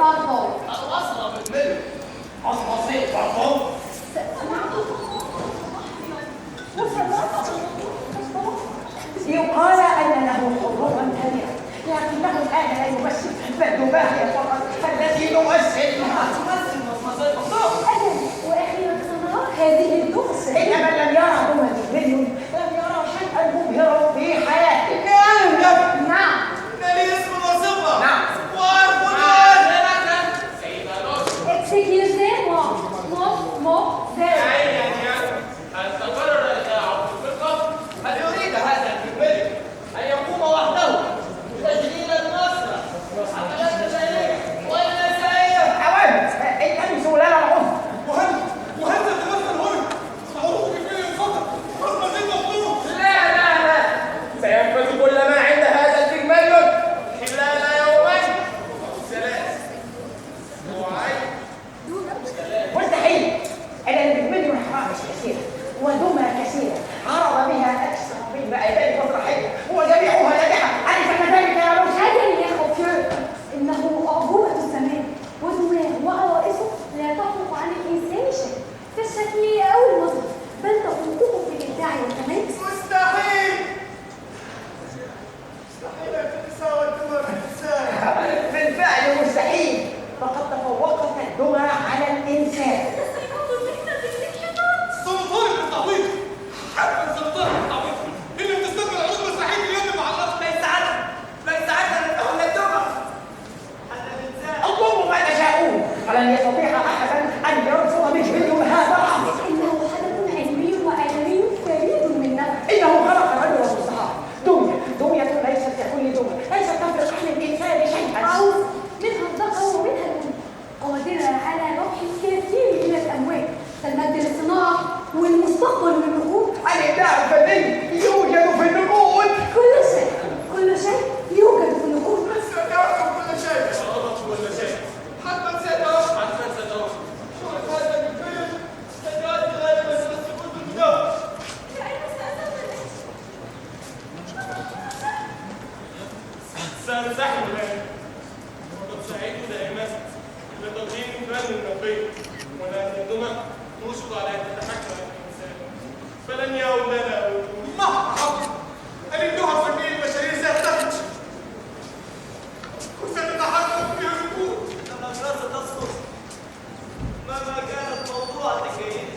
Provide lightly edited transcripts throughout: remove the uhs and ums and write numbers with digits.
pardon. الوصلة بالملي. عصبصية pardon. يقال أن له حضورا كبيرا لكنه الآن لا يمثل بل دماغي فقط الذي يمثل وأخيرا سنرى هذه الدرس. إن من لم يرى دوما مليون لم يرى شيئا مبهرا في حياته. نعم. لي اسم الوظيفة. نعم. وأعرف سيدة لوس. Excusez-moi. هل تقرر إذاعة الفرقة؟ هل يريد هذا الكبير أن يقوم وحده بتجليل المسرح وحفلات الليلية والنسائية؟ عوام التمسوا لنا العذر. وهل تتمثل هنا؟ معروف كفاية الخطر والمزيد مطلوب. لا سينفذ كل ما عند هذا الفيلميون خلال يومين أو ثلاث أسبوعين. مستحيل. أنا المليون حرامش كثيرة ودمى كثيرة عرض بها أكثر من 200 مسرحية وجميعها ناجحة. أليس كذلك يا روز؟ هذا يا خوفيو إنه أعجوبة الزمان ودماغ وعوائصه لا تطلق عن الإنسان شيء في الشكل أو المظهر بل تفوقه في الإبداع والتميز. مستحيل أن تتساوى الدمى بالإنسان. بالفعل مستحيل فقد تفوقت الدمى على الإنسان. سلطان بالتعويض حتى سلطان بالتعويض إنه تستقبل عروض مسرحية اليوم مع الأرض. ليس عدل إنه لا الدمى حتى الإنسان. اطلبوا ما تشاءون فلن يستطيع أحدا أن يرفض مليون هذا الأمر. إنه حدث علمي وعالمي فريد من نوعه. إنه خلق رجلا مستحار. دمية ليست ككل دمى ليست تفرق عن الإنسان شيئا. عوض منها الذكر ومنها الأنثى قادرة على ربح الكثير من الأموال كالمادة للصناعة والمستقبل للنقود. الإبداع الفني يوجد في النقود. كل شيء يوجد في النقود. سأتعرف كل شيء. سأعرف كل شيء. حتى سأتعرف. شوف هذا الفيلم سيؤدي غالبا إلى سقوط البناء. سأنسحب الآن. وقد سعيت دائما لتقديم فن نقي ولكن الدمى توشك على أن تتحكم الإنسان فلن يعود لنا محض الإبداع الفني البشري سيختفي وستتحقق في الركود. الأشخاص ستسقط مهما كان الموضوع تكيف.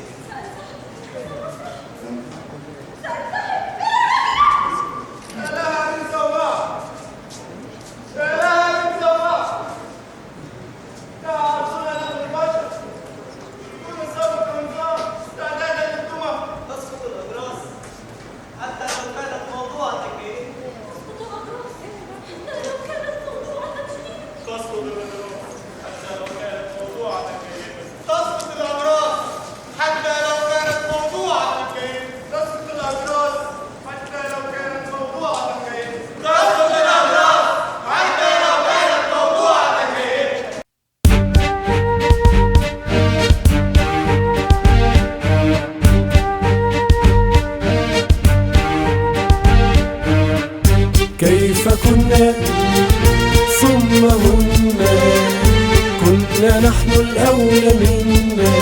كيف كنا صمهن كنا نحن الأولى منا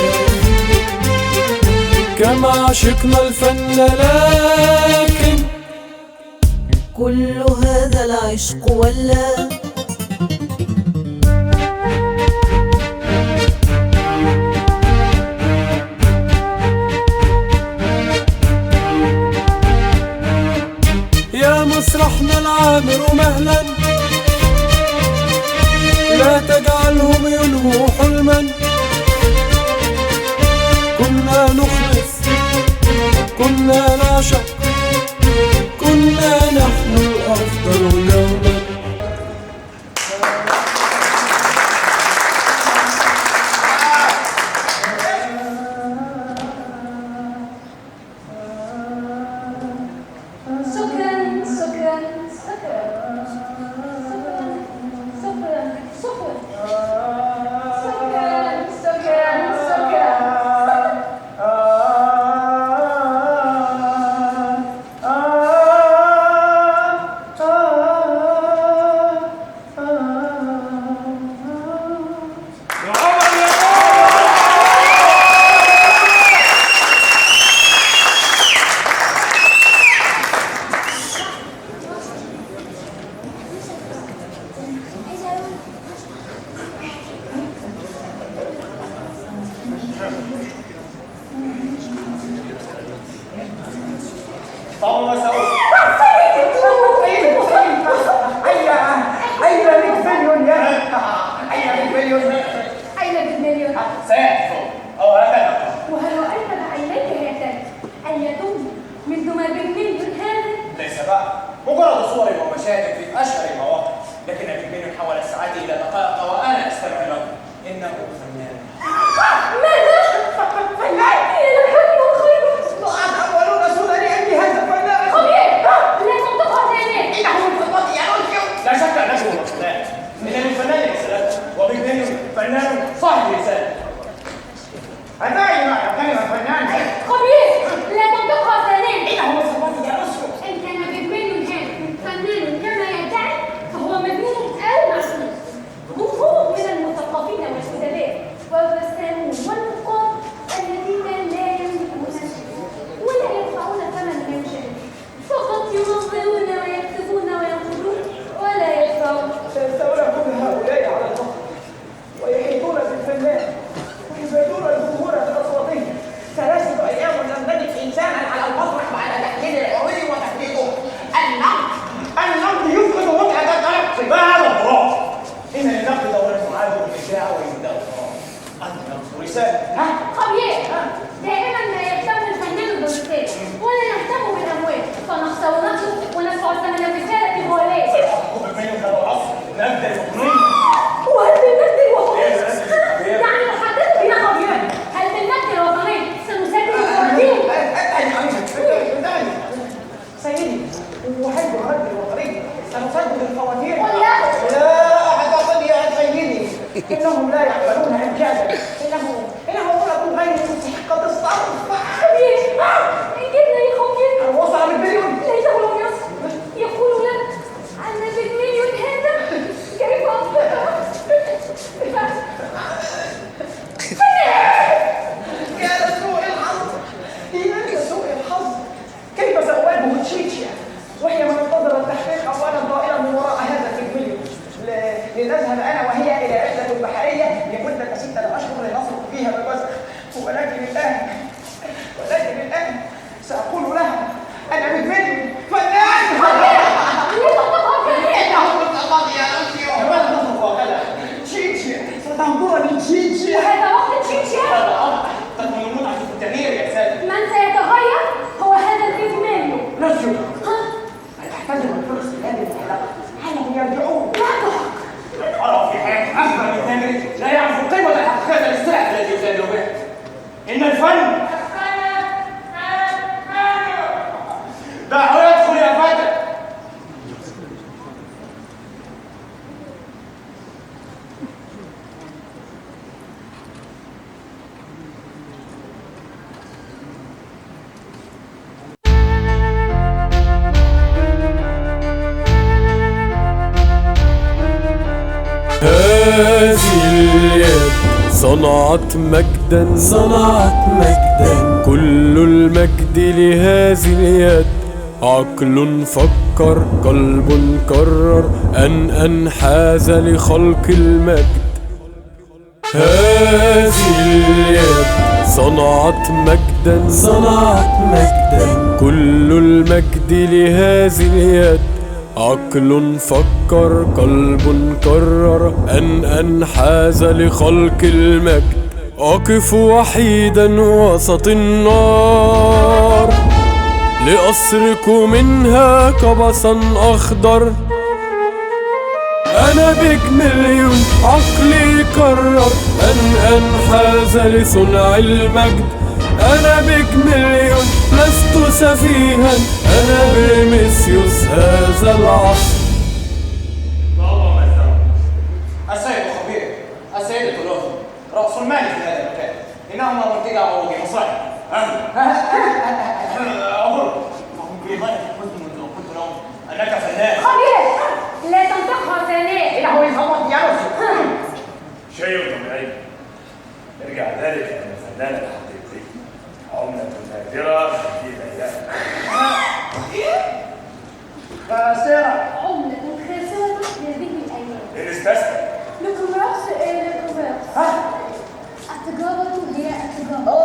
كما عشقنا الفن لكن كل هذا العشق ولا يا مسرحنا العامر مهلا لا تجعلهم ينهوا حلما كنا نخلص كنا نعشق كنا نحن الأفضل يوما. شكرا. طب ما سوي أين بالمليون يا أين بالمليون أين بالمليون؟ سيحصل أو هكذا. وهل رأيت بعينيك هاتان أن يتم منذ ما بالمليون هذا؟ ليس بقى مجرد صور ومشاهد في أشهر المواقع، لكن بالمليون حول الساعات إلى دقائق وأنا أستمع له. إنه فنان. ماذا؟ فنان؟ إلى الحب والخير. أولون سوداني عندي هذا الفنان. خبير لا تنطقها ثانية. إنه من فضلك يا رجل. لا شك أنه هو الفنان. إنني فنان يا سلام، وبالمليون فنان صاحب رسالة. أتاني معنى كلمة فنان. خبير لا تنطقها ثانية. إنه من فضلك يا رجل. إن كان بالمليون هذا فنان كما يدعي فهو مجنون أو معصوم. هم من المثقفين والأدباء والرسامون والنقاد الذين لا يملكون شيئا ولا يدفعون ثمن ما يشاهدون، فقط ينظرون ويكتبون ويقولون ولا يدفعون. سيستولى كل هؤلاء على الفقر ويحيطون بالفنان ويزيدون الجمهور بأصواتهم. 3 أيام لم نجد إنسانا على المسرح بعد تحليل العروض وتحديده. النقد يفقد متعة الطرف. ما هذا الخرافة؟ إن للنقد دورة معاد والإبداع ويبدأ الخرافة. النقد رسالة. خبير دائما ما يهتم الفنان بالرسالة ولا نهتم بالأموال، فنخسر نفسه وندفع ثمن الرسالة بغلاء. سيحقق بالمليون هذا العصر نبدأ المقنين. وهل بالمجد الوطني؟ إيه بس خبير. يعني تحدثت بنا خبيرا، هل بالمجد الوطني سنسجل الفواتير؟ سيدي وهل بالرد الوطني سنسدد الفواتير؟ قل له. لا أعتقد يا سيدي إنهم لا يعملون إنجازا. إنه رجل غير مستحق الصرف. خبير انجبنا يا خبير. وصل بالمليون. ليته لم يصل. يقول لنا أن بالمليون هذا كيف أصبح؟ يا لسوء الحظ يا لسوء الحظ. كيف سأواجه تشيتشيا وهي من انتظر التحقيق أولا طائرا من وراء هذا المليون لنذهب أنا وهي إلى رحلة بحرية لمدة 6 أشهر لنصرف فيها بالوزن. ولكن الآن سأقول لها أنا بالمليون فنان. إنه متقاض يا لوسيو. لماذا تصرف وكذا؟ تشيتشيا ستنظرني تشيتشيا. وهذا وقت تشيتشيا. هذا أمر تكمن المتعة في التغيير يا سادة. من سيتغير هو هذا الإدمان. نسيو أحتاج من فرص هذه الحلقة. علهم يرجعون. أرى في حياة أكبر من ثمره لا يعرف قيمة الحقيقة للسلاح الذي يجادل به. إن الفن دعه يدخل يا فتى. هذه اليد صنعت مجدا كل المجد لهذه اليد. عقل فكر قلب قرر أن أنحاز لخلق المجد. هذه اليد صنعت مجدا كل المجد لهذه اليد. عقل فكر قلب قرر أن أنحاز لخلق المجد. أقف وحيدا وسط النار لأسرق منها قبسا أخضر. أنا بجمليون عقلي قرر أن أنحاز لصنع المجد. أنا بجمليون لست سفيها، أنا بريميسيوس هذا العصر. السيد خبير، السيدة لوثو رأس المال في هذا المكان. إنهما منتجع عروض مصرح. أقول فهم في غاية الحزن منذ قلت لهم أنك فنان. خبير لا تنطقها ثانية. إنه من فضلك يا لوسيو. شيء طبيعي. يرجع ذلك أن الفنان الحقيقي عملة نادرة في ليلة. خاسرة. عملة خاسرة لهذه الأيام. إن استسلم. الكوميرس التجارة هي التجارة.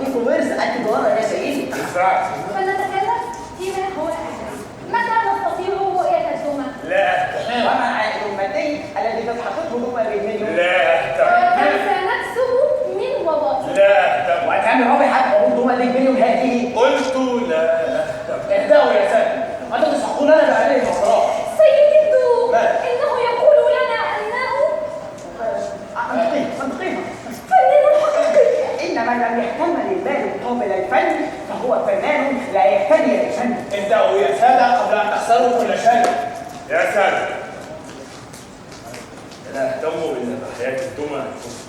لكوميرس التجارة يا سيدي. بالفعل. فلنتكلم أنا أهتم بحياة الدمى الكبرى.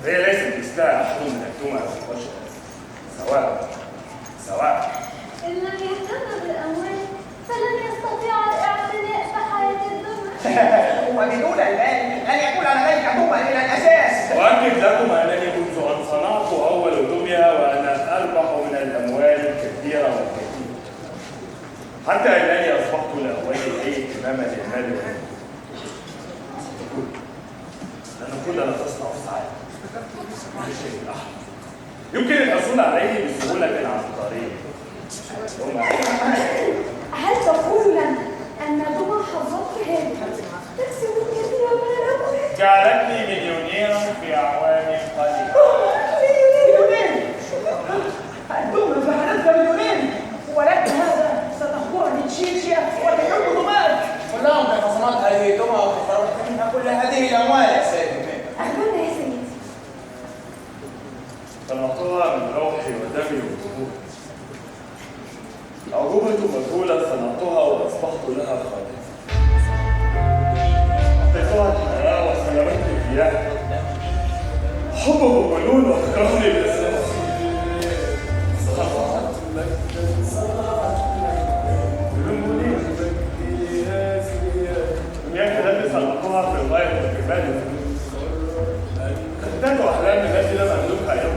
هي ليست مثلها أحد من الدمى والبشر، سواء إن لم يهتم بالأموال فلن يستطيع الاعتناء بحياة الدمى. وبدون المال لن يكون لديك دمى إلى الأساس. أؤكد لكم أنني منذ أن صنعت أول دمية وأنا أربح من الأموال الكثيرة والكثير، حتى أنني أصبحت لا أولي أي اهتمام للمال والمال. لأن كلنا تصنع السعادة، كل شيء أحد يمكن الحصول عليه بسهولة عبقرية. هل تقول لنا أن دمى حظك هذه تكسب الكثير من الأموال؟ جعلتني مليونيرا في أعوام قليلة. مليونير؟ الدمى جعلتك مليونير، ولكن هذا ستخبرني تشيتشيا وتحب دماغك. كلهم بخصمات هذه الدمى وتفرغ منها كل هذه الأموال يا سيدي. أهلا يا سيدي. صنعتها من روحي ودمي وطهوري. عجوبة مجهولة صنعتها وأصبحت لها خادما. أعطيتها الحياة وسلمتني إياها. حبه مجنون وفكرني بالإسلام. دنياك التي صنعتها في الغاية والكمال. خدت أحلامي التي لم أملكها يوم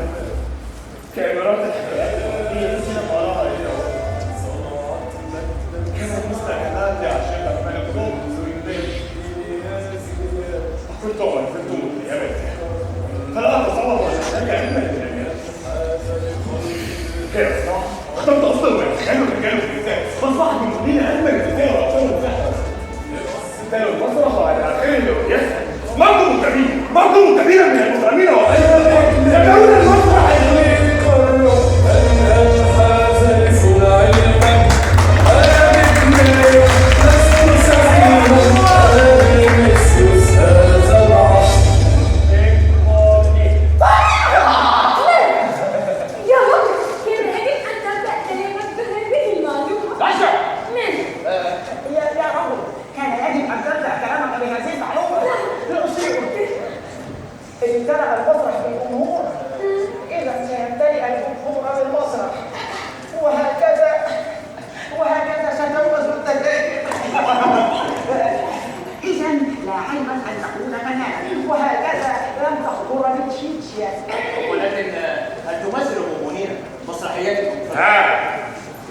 كاميرات الحياة الوهمية التي لم أراها إلى وقت. كانت مستعدات عشان ملكوت سويدين. كنت وقفت متيمة فلا أتصور أن أحتاج علما للأميرات. كيف أصنع؟ اخترت أصلا ما يتخيلوا رجال النساء فأصبحت من مدينة أجمل النساء وأكثر مساحة. ستان المسرح وعلى آخره يسأل مرضوا كبيرا من المغرمين وغيرهم يبدأون المسرح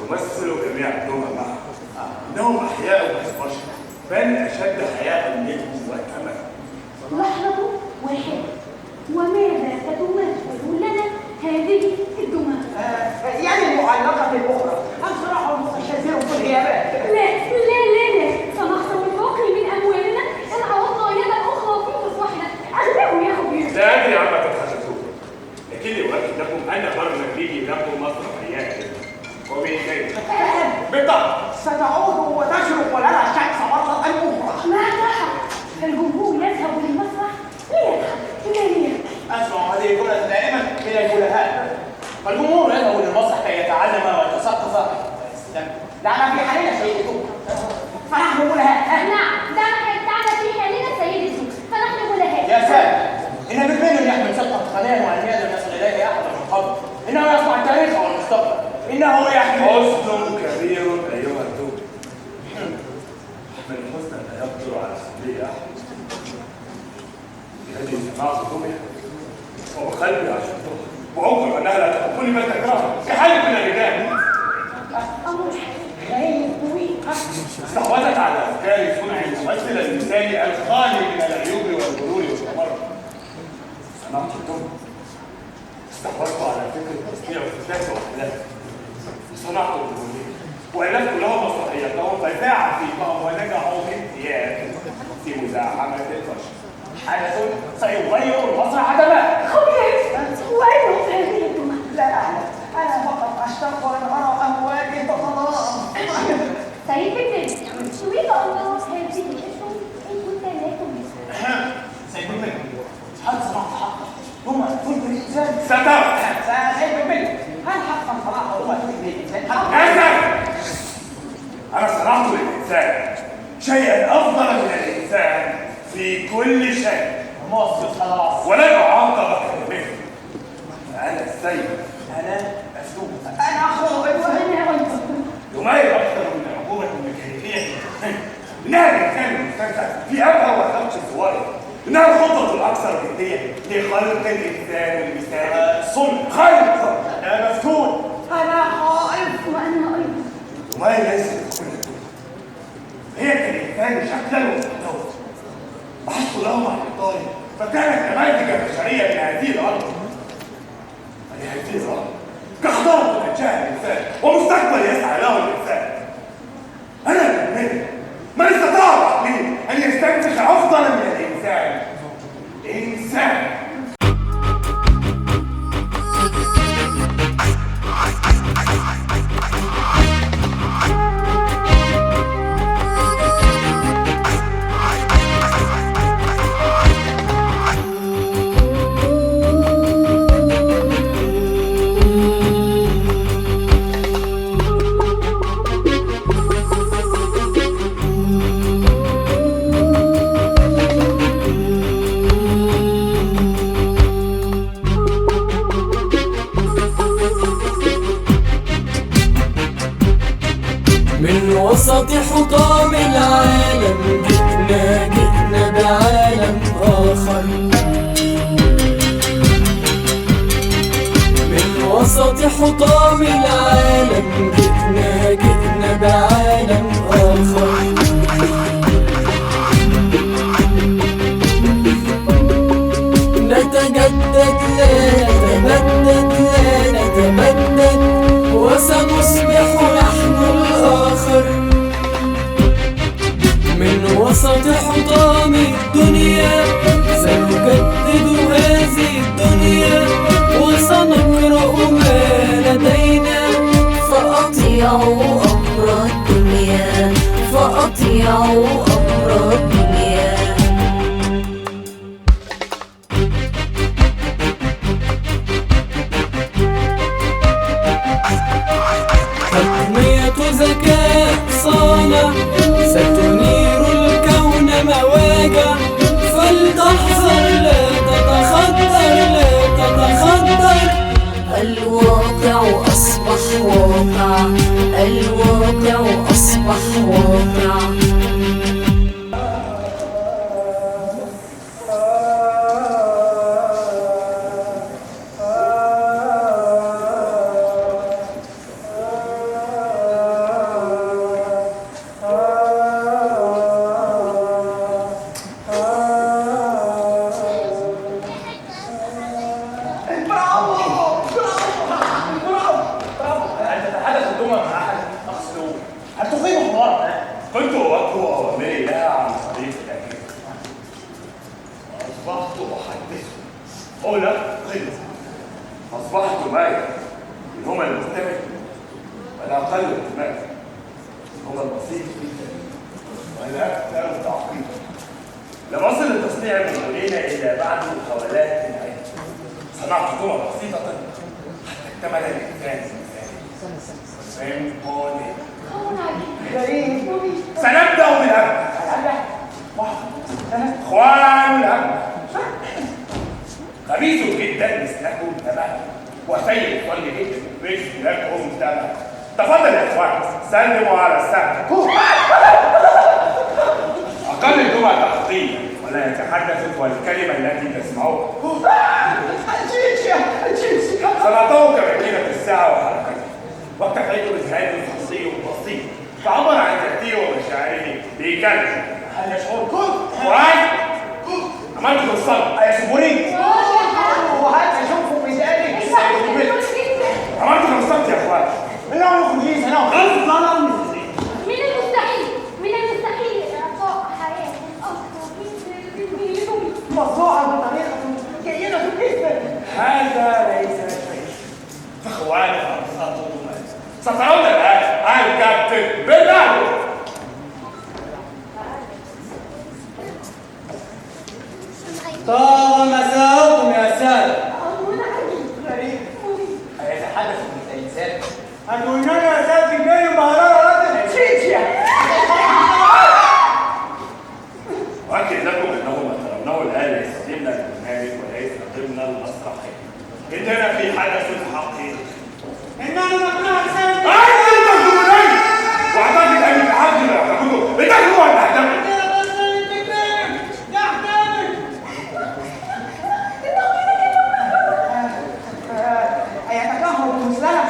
تمثل جميع الدمى معه. إنهم أحياء كالبشر بل أشد حياء منهم وأتمنى. لحظة واحدة، وماذا ستمثل لنا هذه الدمى؟ يعني المعلقة الأخرى أسرع متشذر في الغيابات. لا سنخسر الباقي من أموالنا إن عوضنا يدا أخرى في مصلحنا. أغلبه يا خبير. لا أدري عما تتحدثون، لكني أؤكد لكم أن برنامجي له مسرحيات وبالكيف بالضبط ستعود وتشرق ولنا الشمس مرة أخرى. ما حق الجمهور يذهب للمسرح ليضحك. أسمع هذه الجملة دائما من البلهاء. الجمهور يذهب للمسرح كي يتعلم ويتثقف. دعنا في حالنا سيدكم فنحن بلهاء. نعم دعنا في حالنا سيدكم فنحن بلهاء. يا سادة، إن بالفعل يحمل ثقة قناة وعلمية لم يصل إليه أحد من قبل. إنه يصنع التاريخ والمستقبل. إنه يحمل حسن كبير أيها الدول. من حسن لا يقدر على سبيل أحد. الذي سمعت دمية وقلبي عشقتها وأوقف أنها لا تقبل ما تكرهه كحالك من الرجال. أمر غير طويل. استحوذت على أفكار صنع الممثل الإنساني الخالي من العيوب والغرور والتمرد. سمعت الدمية استحوذت على فكرة تصنيع الفتاة وأحلامه. صنعت الدمية وألفت لهم مسرحيتهم فزاع فيهم ونجحوا بامتياز في مزاحمة البشر. حدث سيغير المسرح تماما. خبير وأين هذه الدمى؟ لا أعلم، أنا فقط أشتاق أن أرى أمواجي تتضاءل. سيد بكري تريد أن نرى هذه الأسهم إن كنت لا تملك. سيد بن هل صنعت حقا؟ ثم كنت الإنسان سترى سيد بن هل حقا صنعت ثم كنت الإنسان؟ أنا صنعت للإنسان شيئا أفضل من الإنسان في كل شايف مصر خلاص. ولا أعاقبك بمثل. أنا السيد، انا اسلوب. انا خائف. وانا غيظ. يميل أكثر من عقوبة الميكانيكية. إنها الإنسان المستمتع في أبهى وخمس صور. إنها الخطة الأكثر جدية لخلق الإنسان المثالي. صنع خلق. أنا مفتون. انا خائف. وانا ايضا. يميل ليس كل الدنيا. هي كالإنسان شكلا وخطوة. بحثت لهم عن إيطاليا فكانت نماذج بشرية من هذه الأرض. ولهذه الأرض كحضارة تنشأ الإنسان ومستقبل يسعى له الإنسان. أنا من استطاع بعقله أن يستنتج أفضل من الإنسان. إنسان. من وسط حطام العالم جئنا بعالم آخر. من وسط حطام العالم جئنا بعالم آخر. نتجدد لا نتبدد وسنصبح نحن الآخر. من وسط حطام الدنيا سنجدد هذه الدنيا وسنقرأ ما لدينا. فأطيعوا أمر الدنيا، فأطيعوا أمر الدنيا. تقنية ذكاء صانع ستنير الكون مواجع. فلتحذر لا تتخدر لا تتخدر. الواقع أصبح واقع، الواقع أصبح واقع. كنت أوجه أوامري لها عن طريق الأجهزة. أصبحت أحدثه هنا غلظة. أصبحت معي هم المستمع والأقل اهتماما. هم البسيط جدا والأكثر تعقيدا. لم أصل لتصنيع المدينة إلا بعد محاولات العلم. صنعت جمل بسيطة حتى اكتمل الإنسان سيمبوني. سنبدأ بالأب. إخوان الأب خبيث جدا مثلكم تمام وسيء ظن جدا مثلكم تمام. تفضل يا إخوان سلموا على السهل. أقل الجمع تحقيق ولا يتحدث والكلمة التي تسمعوها. سنعطوك مدينة الساعة وحركتها واكتفيت بذهاب خاصي بسيط فعبر عن ذاته ومشاعره بكلمة. هل يشعركم؟ إخوان عملت الصلاة أيسبوني؟ وهل تشوفوا بذلك؟ عملت الصلاة يا إخوان. إنه مخرجين سنوات. من المستحيل إعطاء حياة أفضل من مصنوعة بطريقة جيدة جدا. هذا ليس شيء. فإخواني سترون الآن الكابتن بالله. طاب مساءكم يا سادة. أيتحدث بالإنسان؟ هتقولنا يا سادة الجاي وبهرارة وأكد لكم أنه ما ترونه الآن إننا في حدث حقيقي. إننا نقنع سامي. أنت تقولين واعتقد أن الحق لا يعتقده لتكفوا أن تعتقد. يتكهر المسلمة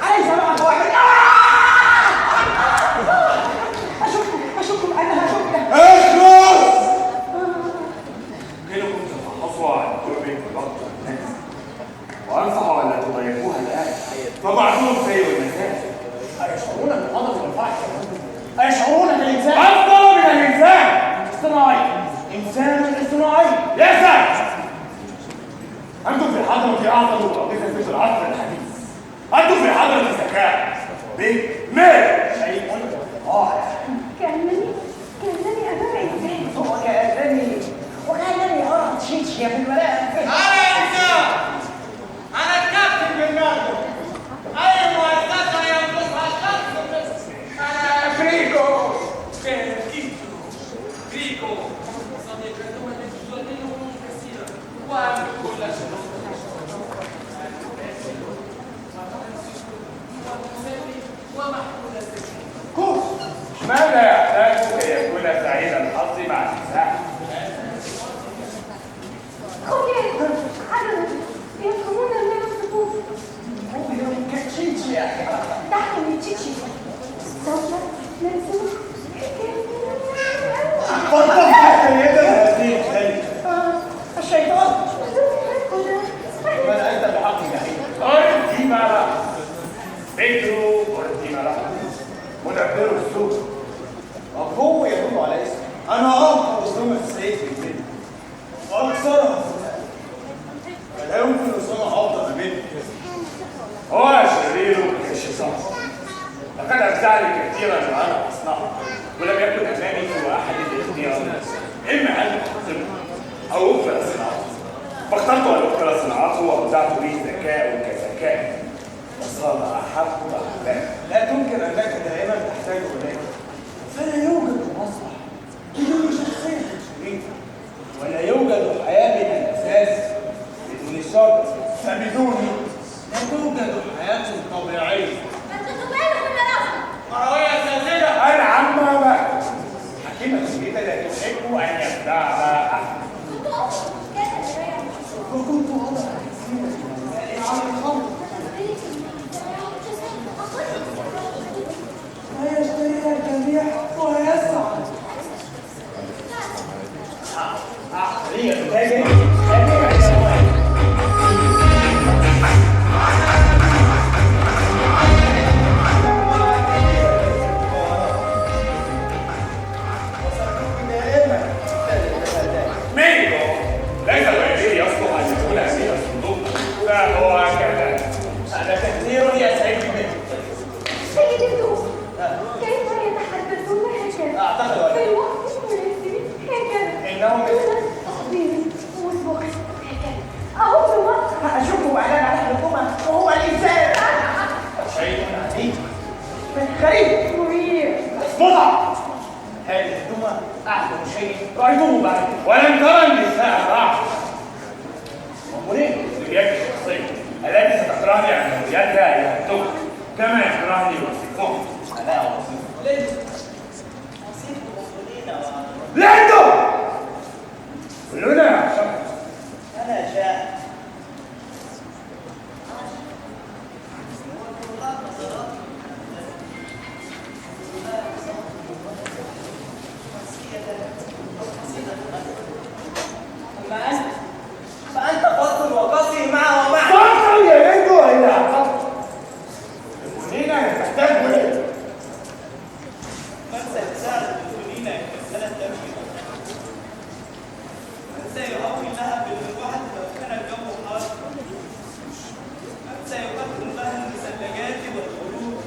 عليه سماعة واحد. أشكم أنها شكلة. اخلص! إنكم تتحصوا عن قرب الوقت والناس وأنصح أن لا تضيفوها الآن فبعضهم سيء المساء. أيشعرون بالغضب والفحش؟ أيشعرون بالإنسان؟ أفضل من الإنسان! اصطناعي. إنسان اصطناعي. يا سعد! أنتم في حضرة أعظم مقدسة في العصر الحديث. أنتم في حضرة ذكاء بمال شيء رائع. كأنني أمام إنسان. وكأنني أرى تشيتشيا في الملاء. أنا إنسان. أنا الكابتن برناردو. أي مؤسسة ينقصها شخص أنا فريكو. فريكو صديقته منهم كثيرا وأعمل كل شيء. ومحمود السجن. كوس ماذا يحتاج كي يكون سعيد الحظ مع النساء؟ خيال عدد يفهمون من الصفوف. تشيتشيا. تحكم تشيتشي سوف ننسوه. فضل سيدة هذه الكلمة. الشيطان. من أنت بحق جحيم؟ أردي ما بيترو أردي ما مدبر السوق. مفهوم يدل على اسم. أنا أبقى أظلم السيد في الدنيا وأكثرها فلا يمكن صنع أفضل منه. هو شرير كالشيطان. لقد أبدعني كثيرا وأنا أصنعه ولم يكن أمامي سوى أحد الاختيارات إما أن أقتله أو أقتل صناعته فاخترت أن أقتل صناعته وأودعت به ذكاء كذكاء وصار أحب أحبابي. لا تنكر أنك دائما تحتاج إليه. فلا يوجد مصلحة بدون شخصية شريفة ولا يوجد حياة من الأساس بدون الشر فبدوني لا توجد حياة طبيعية. مروية ساذجة. أنا عما بقى حكيمة الشريفة لا تحب أن يخدعها أحد. وكنت أضع كثيرا من المال على الخمر ويشتريها الجميع ويسعد. هي تتاجر جميع الأموال. ميريكو ليس الوزير يصلح أن يكون أمير الصندوق فهو كذلك. هذا كثير يا سيدي منه. سيد الدوق كيف يتحدثون هكذا؟ أعتقد في الوقت المناسب هكذا. إنهم تقدير وسبق هكذا. أهو في الوقت. أشك أعلان على الحكومة وهو الإنسان. شيء عجيب. غريب. مرير. مضع هذه الدمى أحلى شيء رأيته بعد ولم ترى النساء بعد. ومنين بيدك الشخصية التي ستكرهني عن رؤيتها يهتك كما يكرهني وصفهم. أنا وصيف ليه؟ لأنه كلنا يعشق. أنا جاء أما أنت فأنت قصد وقصي معه ومعه. فانتم يجدوا إلى عقب المؤمنين تحتاج إليه. من سيساعد المسلمين في مسألة التأمين؟ من سيهوي لها بالمروحة لو كان الجو حار؟ من سيقدم لها المثلجات والخروج؟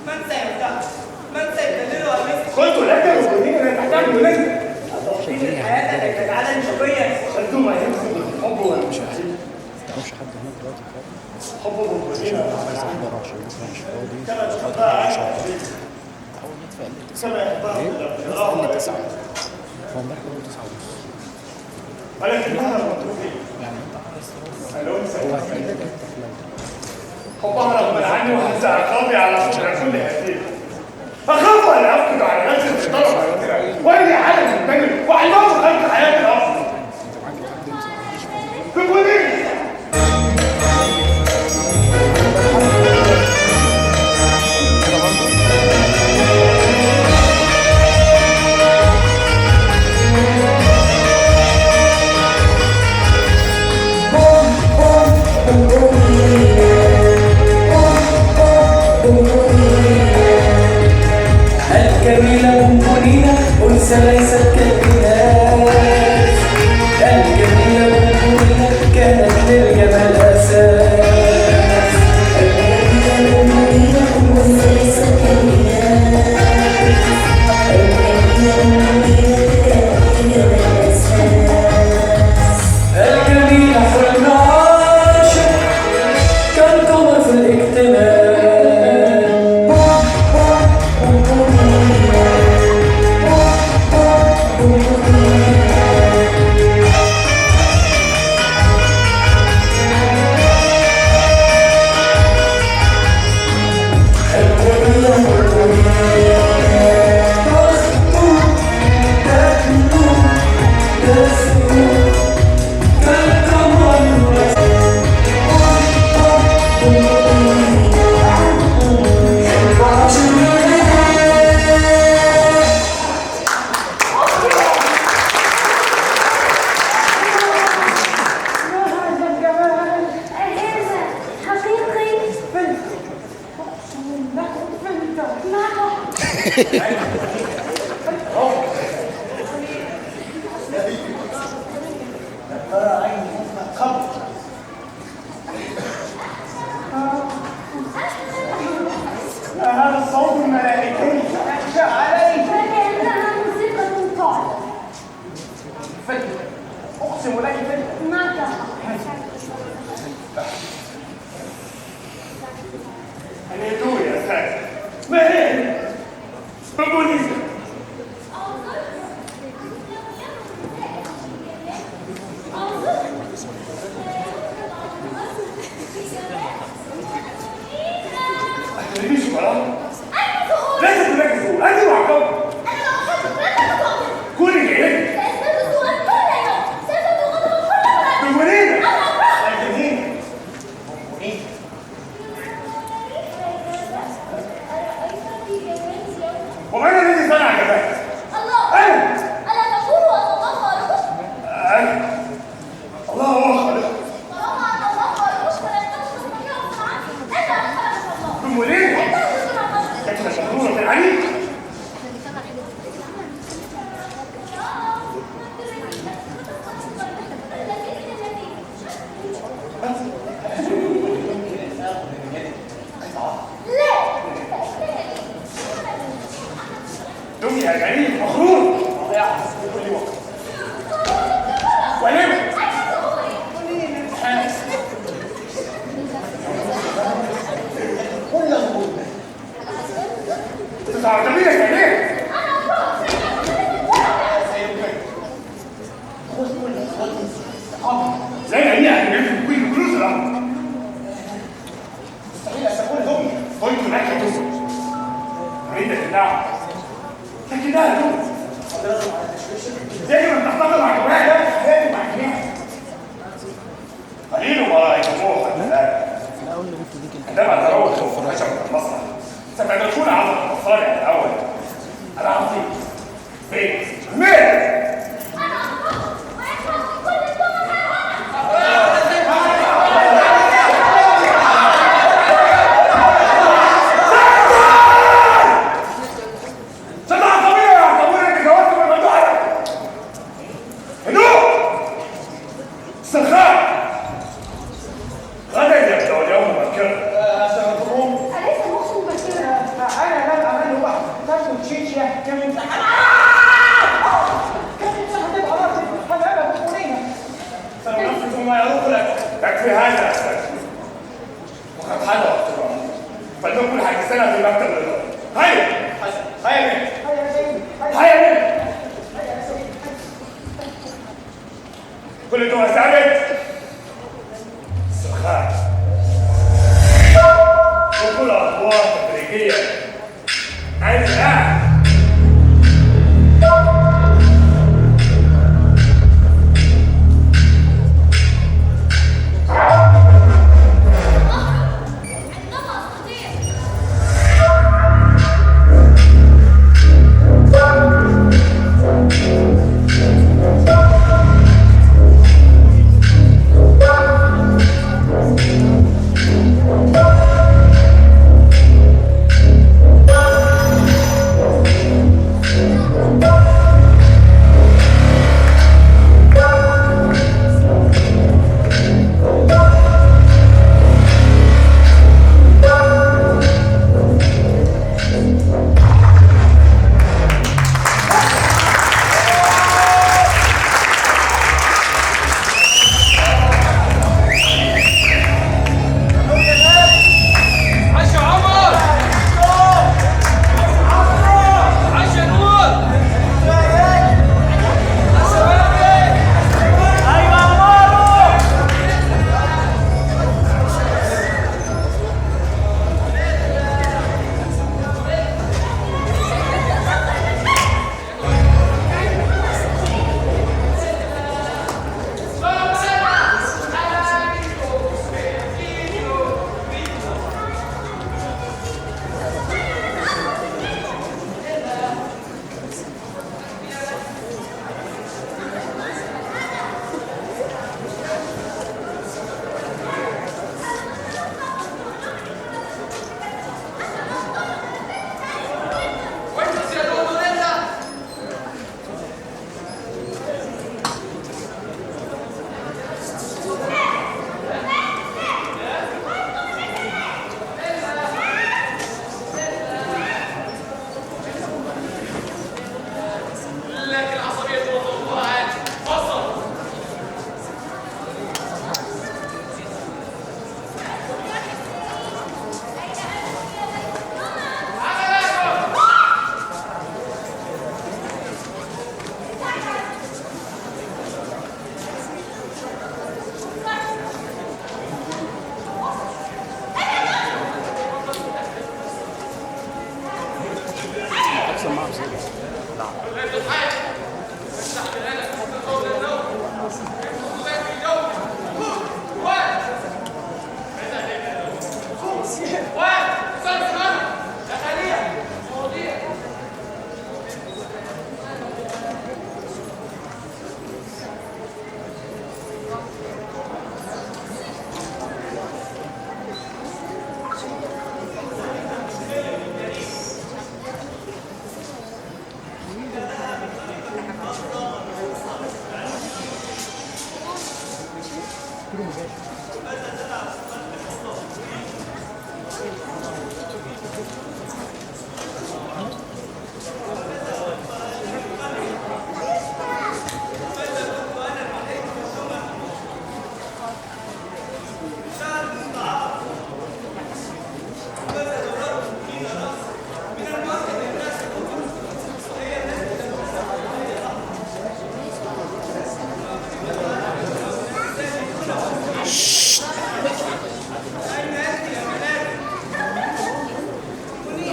من سيفتح؟ من سيدللها مثل؟ قلت لك المؤمنين تحتاج إليه. تعطيني الحياة التي تجعلني شقيا. أنتم ما يمكن الحب والمشاهدة. حب المؤمنين كما تحبها عائشة كما يحبها ولكنها المتروكين حبها رغم عني وهز عقابي على صدر كل هذه. أخاف أن أفقد على نفسي السيطرة وإني حالة منتجل وعلمات خلق حياتي الأفضل. تقولين الجميلة بونبونينا أنثى ليست كالإناث. الجميلة بونبونينا كانت للجمال أساس. الجميلة بونبونينا أنثى ليست كالإناث. الجميلة بونبونينا كانت للجمال أساس. الجميلة حلم عاشق كالقمر في الاجتماع. هذا الصوت الملائكي أخشى عليه. فكأنها موسيقى طائرة. فيلم أقسم لك فيلم. معك الهدوء يا أستاذ. ما هي؟ بونبونينا. ليش وراء؟ ليس هناك سؤال، أنت معقب. كوني جيد. بونبونينا. الجميل. ومن الذي صنع ذلك؟ الله. أنا. ألا تقول أن الله خالقك؟ أنا. الله هو خالق. طالما أن الله خالقك فلن تستطيع صنعته. أنت خلقك الله. بونبونينا. أنت تصنع خلقك. لكن المشهورة العليم. دمي يا جميل مخروج في كل وقت. ولم تتعجبين يا جميل. زي جميع أهل كل فلوس الأمر. مستحيل أن تكون دمي. قلت لك تزوج. عندك الدعوة. لكنها دمي. دائما تحتفظ مع جماعة حياتي مع جميع. قليل ما رأيتموه حتى الآن. عندما تروحوا في خشبة المسرح ستدركون عظمة المصارع الأول العظيم بيت ميل. تكفي هذا أستاذ. وقد حان وقتنا فلنكن حديثنا في مكتب الإدارة. هيا هيا بيه هيا بيه. كل دول ثابت النخاع وكل أطوار تدريجية عن الآن.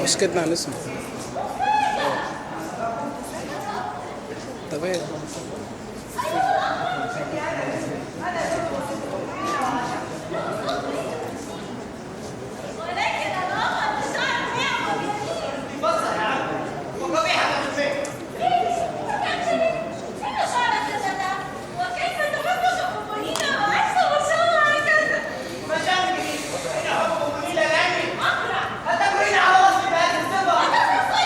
سكتنا عن اسمه. طبيعي. هتمرين على وصف بهذه الصفة.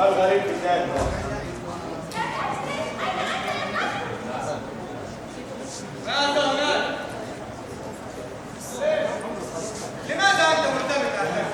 الغريب كتاب لماذا أنت مرتبط أهلك؟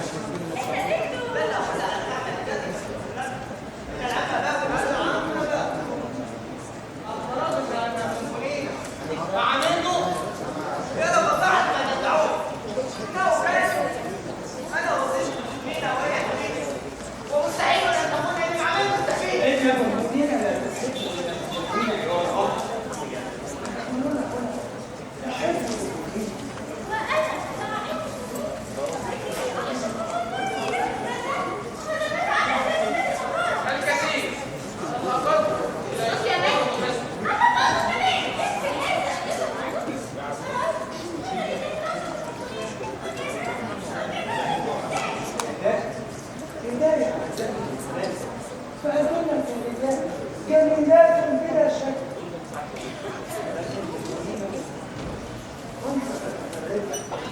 جميلات بلا شك.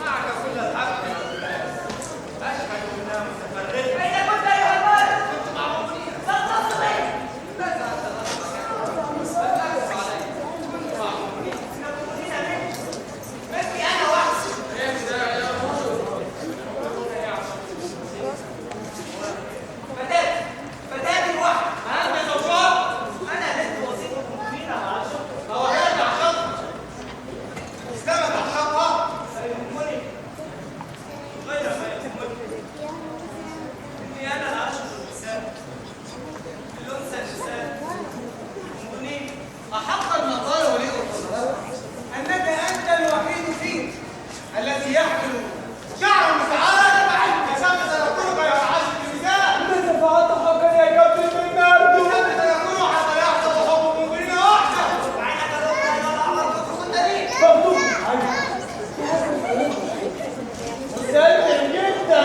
معك كل الحق. أشهد أنها متفرقة. أين كنت أيها الوالد؟ كنت مع منير. صدقني. ماذا أتذكر؟ بالعكس علي. كنت مع منير. سنكون هنا منك. مثلي أنا وحدي. فتاتي الوحد. أنت زوجات؟ أنا لست وسيط المؤمنين مع الشرطة. هو هذا عشان استمت الحق سيهمني غير ما يهمني. إني أنا لا أشعر بالنساء بالأنثى النساء يهمني. أحقا ما قال ولي الأمر أنك أنت الوحيد فيك الذي يحمل شعر متعارض عنك كما سنقولك يا معاشر النساء. ماذا فعلت حقا يا كابتن برناردو؟ كما سنقول حتى يحصل حب المؤمنين وحده. وعينك الأخرى إلى الأعمار كنت دليل. مبروك مسلم جدا.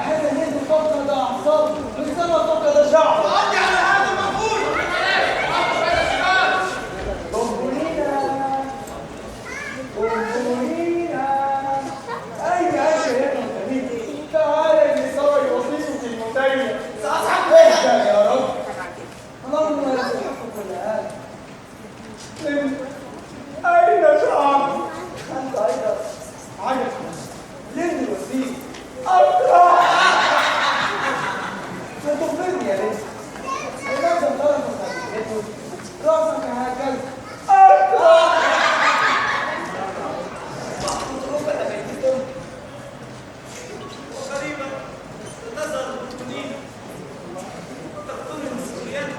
هذا الذي فقد أعصابه مثلما فقد شعره. وأنت على هذا المقول. انظرينا أين أنت يا مهتمين؟ تعال لسوي وصيك في المتيم. سأصحب اهدى يا رب. اللهم يستحق كل هذا. أين شعرك؟ أنت أيضا عجب. لن الوسيل أكره. ستخبرني يا بنت. لماذا ترى مخالفته رأسك هكذا؟ أكره. وقريبا تظهر المؤمنين وتقتل المسؤوليات.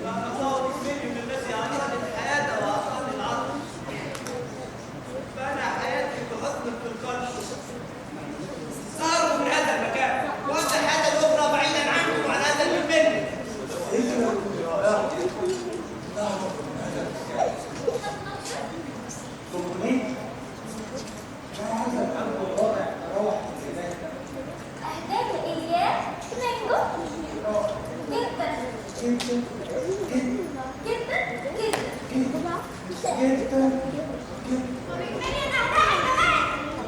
لأن الله يؤمن بالذي أعطاني الحياة وأعطاني العقل. فأنا حياتي بحسن القلب. سأهرب من هذا المكان وأبدأ حياة أخرى بعيدا عنكم وعن هذا المنبر. تمضني؟ لا هذا الأمر الرائع روح إليك. أهداك إياه مانجو جدا جدا جدا جدا جدا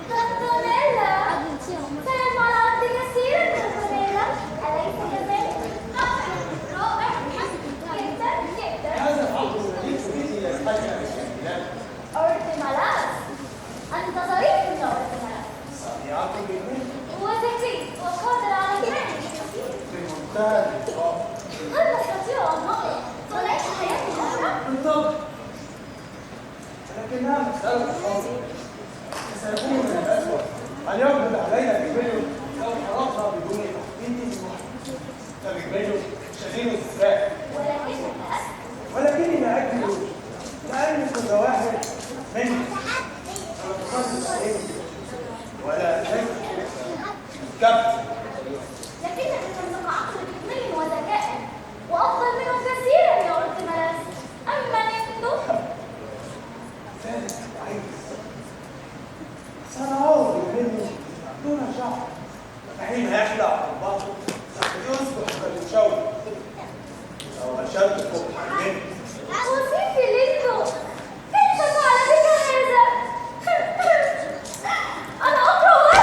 دكتوريلا سلام على عبد كثير دكتوريلا أليس كذلك؟ رائع جدا جدا هذا الأمر الذي تريد يحتاج إلى أرتمالاس أنت ظريف يا أرتمالاس صنيعة بالمثل وذكي وقادر على الفعل الكثير بمنتهى الإتقان. هل تستطيع أن نقل وليس حياتي الأخرى؟ بالضبط. ولكنها مسألة خاصة. سيكون من الأسوأ أن يقبض علينا بمليون لو حرقنا بدون تحديد واحد. فبمليون شديد الذكاء. ولكني لا أكل لأني كل واحد مني أتخلص عليه ولا شيء كبت. لكنك تملك عقل فكري وذكاء وأفضل منه كثيرا يا أرتمالاس أما نمت ذلك العيب سنعود منه دون شعر. فحين يخلع البطل يصبح كالمشوي لو أشدت قبحا منه. وصيفي ليندو كيف فعل بك هذا؟ أنا أكره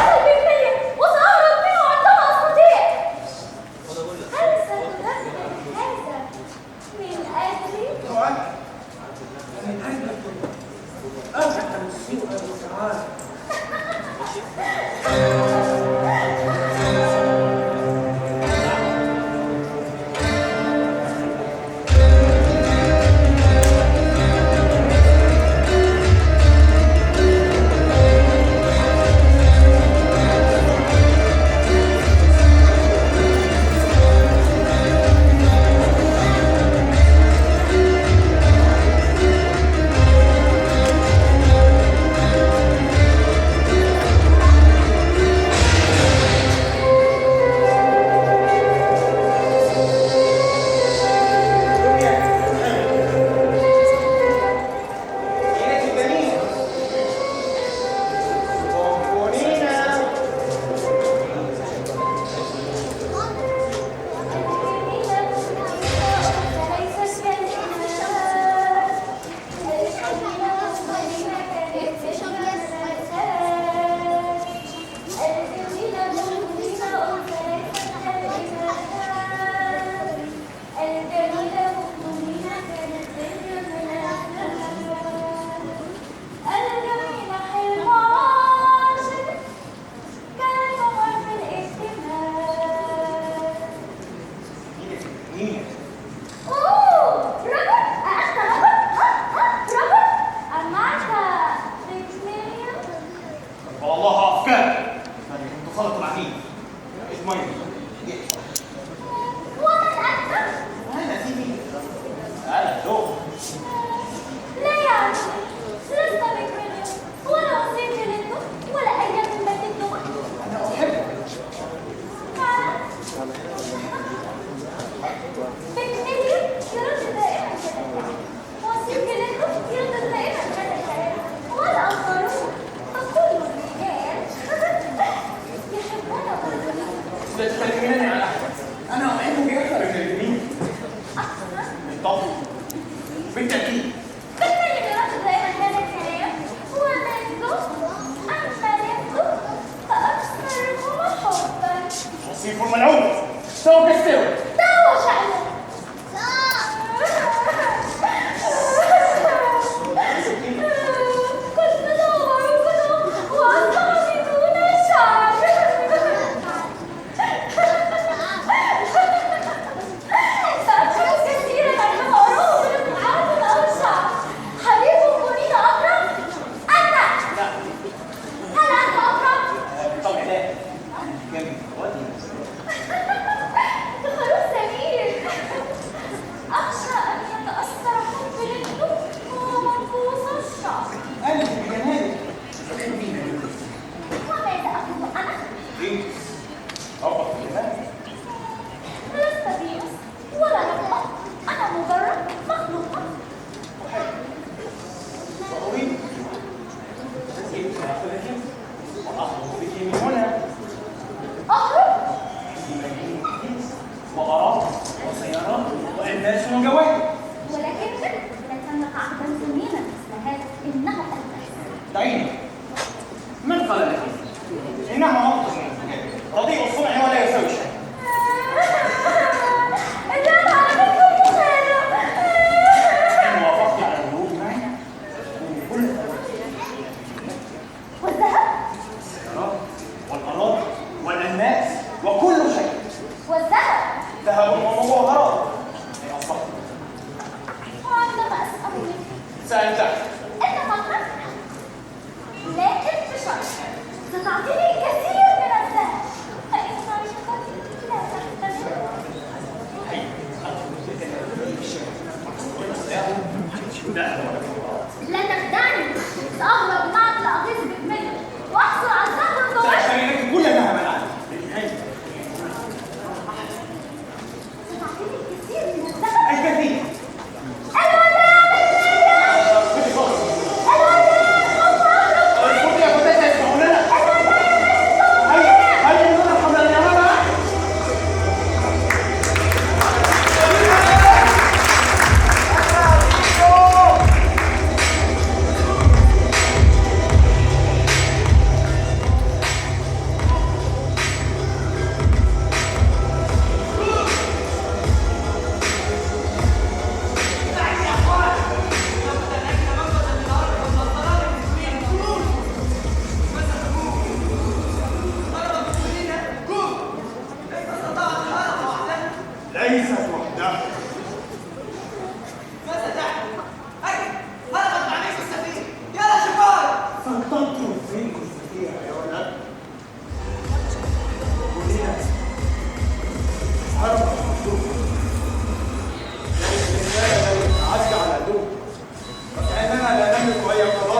والسوء والسعادة.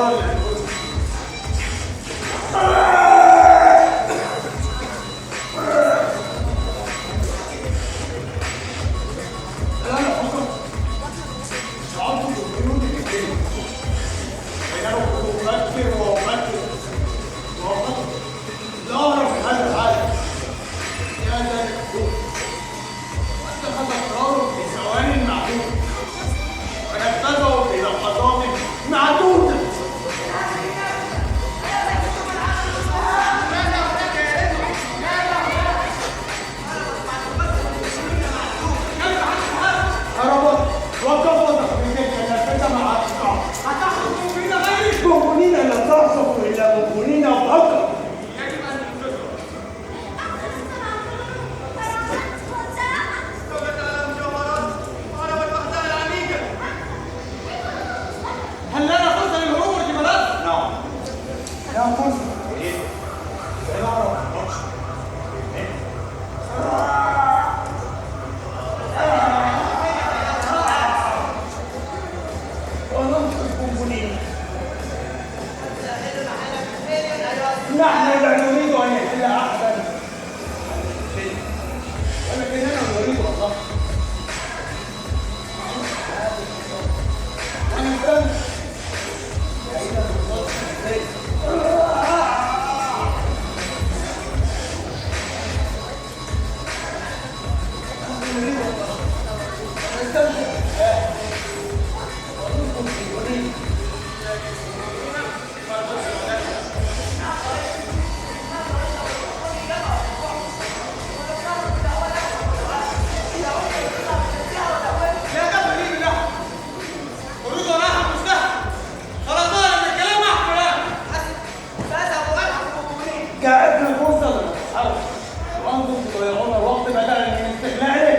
هقول لك بص. انا حصل شعرت بالقيود اللي فيه بينما كنت افكر وافكر وافكر لا اعرف هذا العالم يا ذلك الدور اتخذ قراره في ثوان معدوده ونفذه في لحظات معدوده. هربت وقفت بتلك النافذه مع القطاع هتحصل بين غيرك بونبونين لا تعصف الا بونبونين فقط. يجب ان ننفذه. هل لنا فرصه للهروب والجمالات؟ نعم. لا فرصه. ايه؟ لا اعرف الماتش. وننقذ بونبونين. نحن لا نريد ان يحل احدا ولكننا نريد الله. ونفهم كأجل فرصة للأصحاب وأنتم تضيعون الوقت بدلا من استغلاله.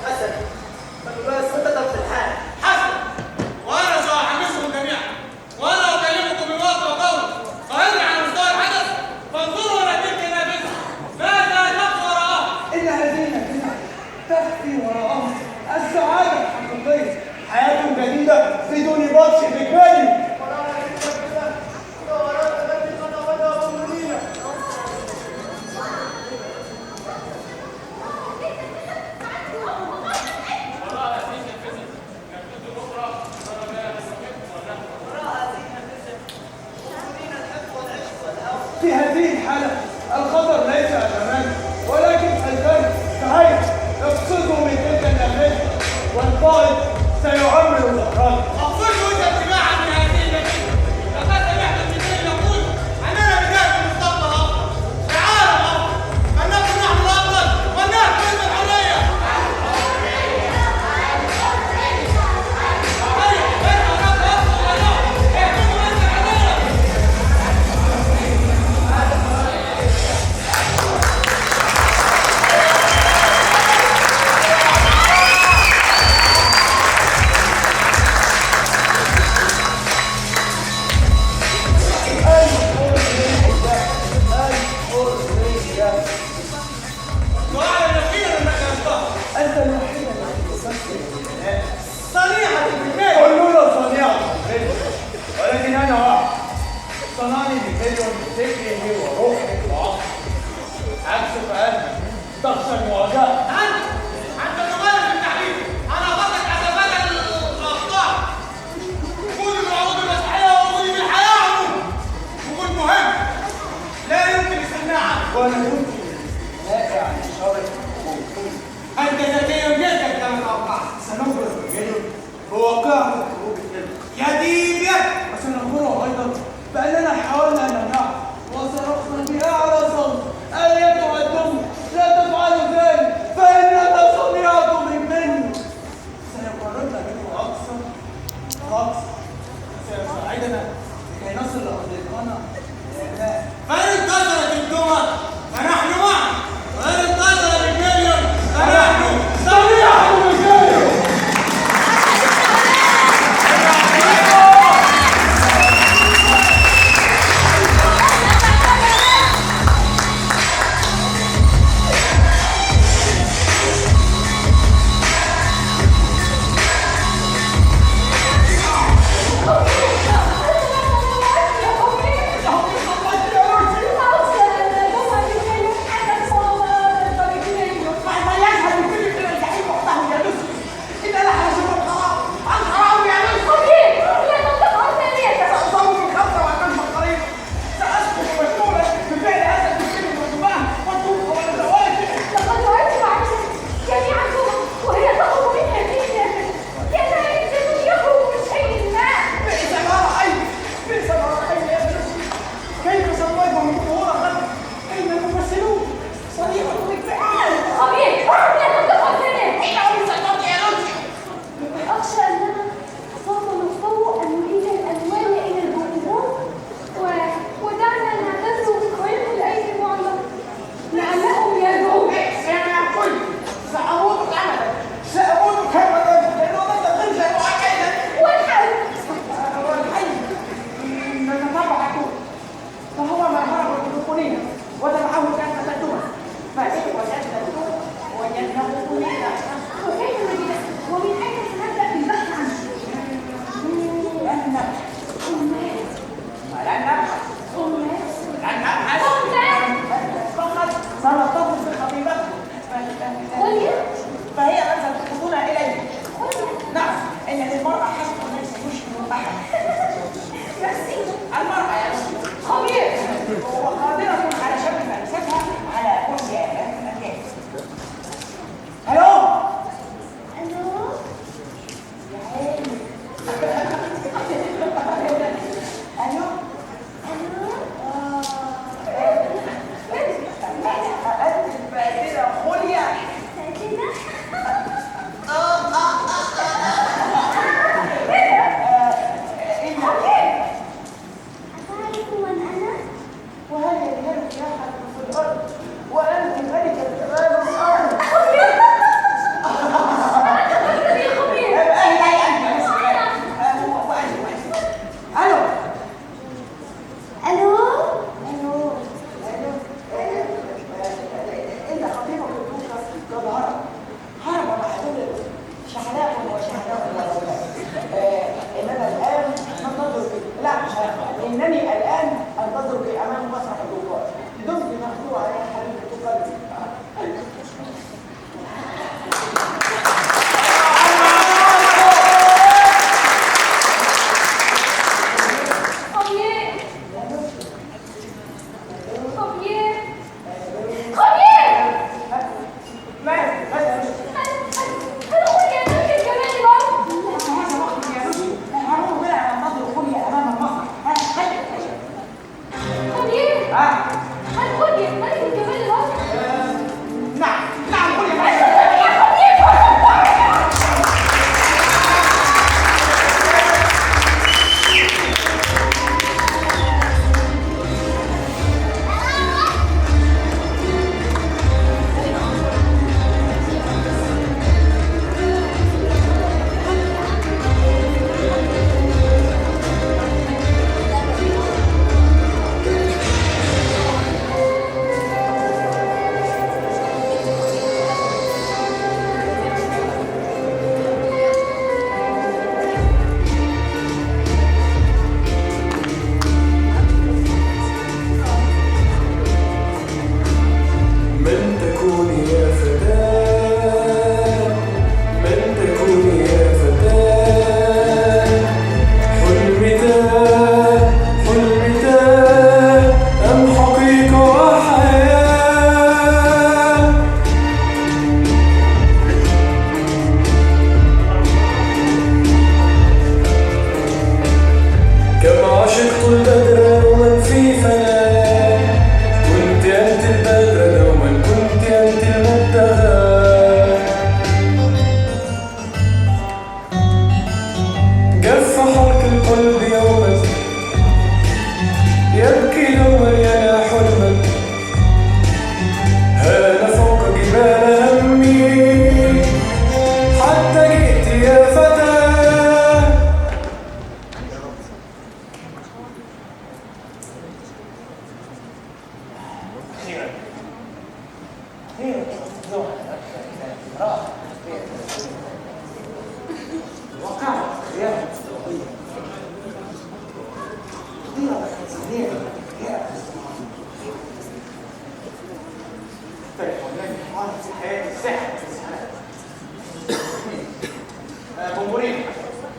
حسن فالرأس ستضرب في الحال. حسن، وانا ساحمسكم جميعا وانا اكلمكم بوقت وقول قائد على مستوى الحدث فانظروا الى تلك النافذه ماذا تبقى وراءها. إن هذه النافذة تخفي وراءها السعادة الحقيقية، حياة جديدة بدون بطش فكري. في هذه الحالة الخطر ليس أمامنا ولكن خلفنا. فهيا اقصدوا من تلك النافذة والقائد سيعمل الأفراد. اقصدوا اتباعا بهذه النتيجه لقد سمعت المثال يقول اننا بدايه المستقبل افضل العالم افضل ان نكون نحن الافضل والناس تريد الحريه. واعلم يقينا انك انت أنت الوحيد الذي تفكر بالبناء. صنيعه البنايه. كلنا صنيعة بالفعل ولكن أنا واحد صنعني بفكر فكره وروحه وعقله. عكس فأنت تخشى المواجهة. انت تغير في التحديد. انا فقط اتبادل الاخطاء. وجودي بالعروض المسيحيه ووجودي بالحياه عموما وجود مهم لا يمكن الاستغناء عنه. ولا يمكن البناء عن الشر ممكن. انت ذكي جدا كما توقعت. سنخرج الرجل بواقعة الحروب الكلمة. يا ديب يد. وسنخبره أيضا بأننا حاولنا أن نمنعه وصرخنا بأعلى صوت أيتها الدم لا تفعلوا ذلك فإننا صنيعة منه. سيقررنا منه أقصى سيساعدنا لكي نصل لأصدقائنا الأبناء. فإن انتصرت الدول فنحن معا وإن انتصر بالمليون فنحن صنيعة بالفعل. انتظرك امام مسرح الدكتور. دمت مخدوعه يا حبيبه قلبي.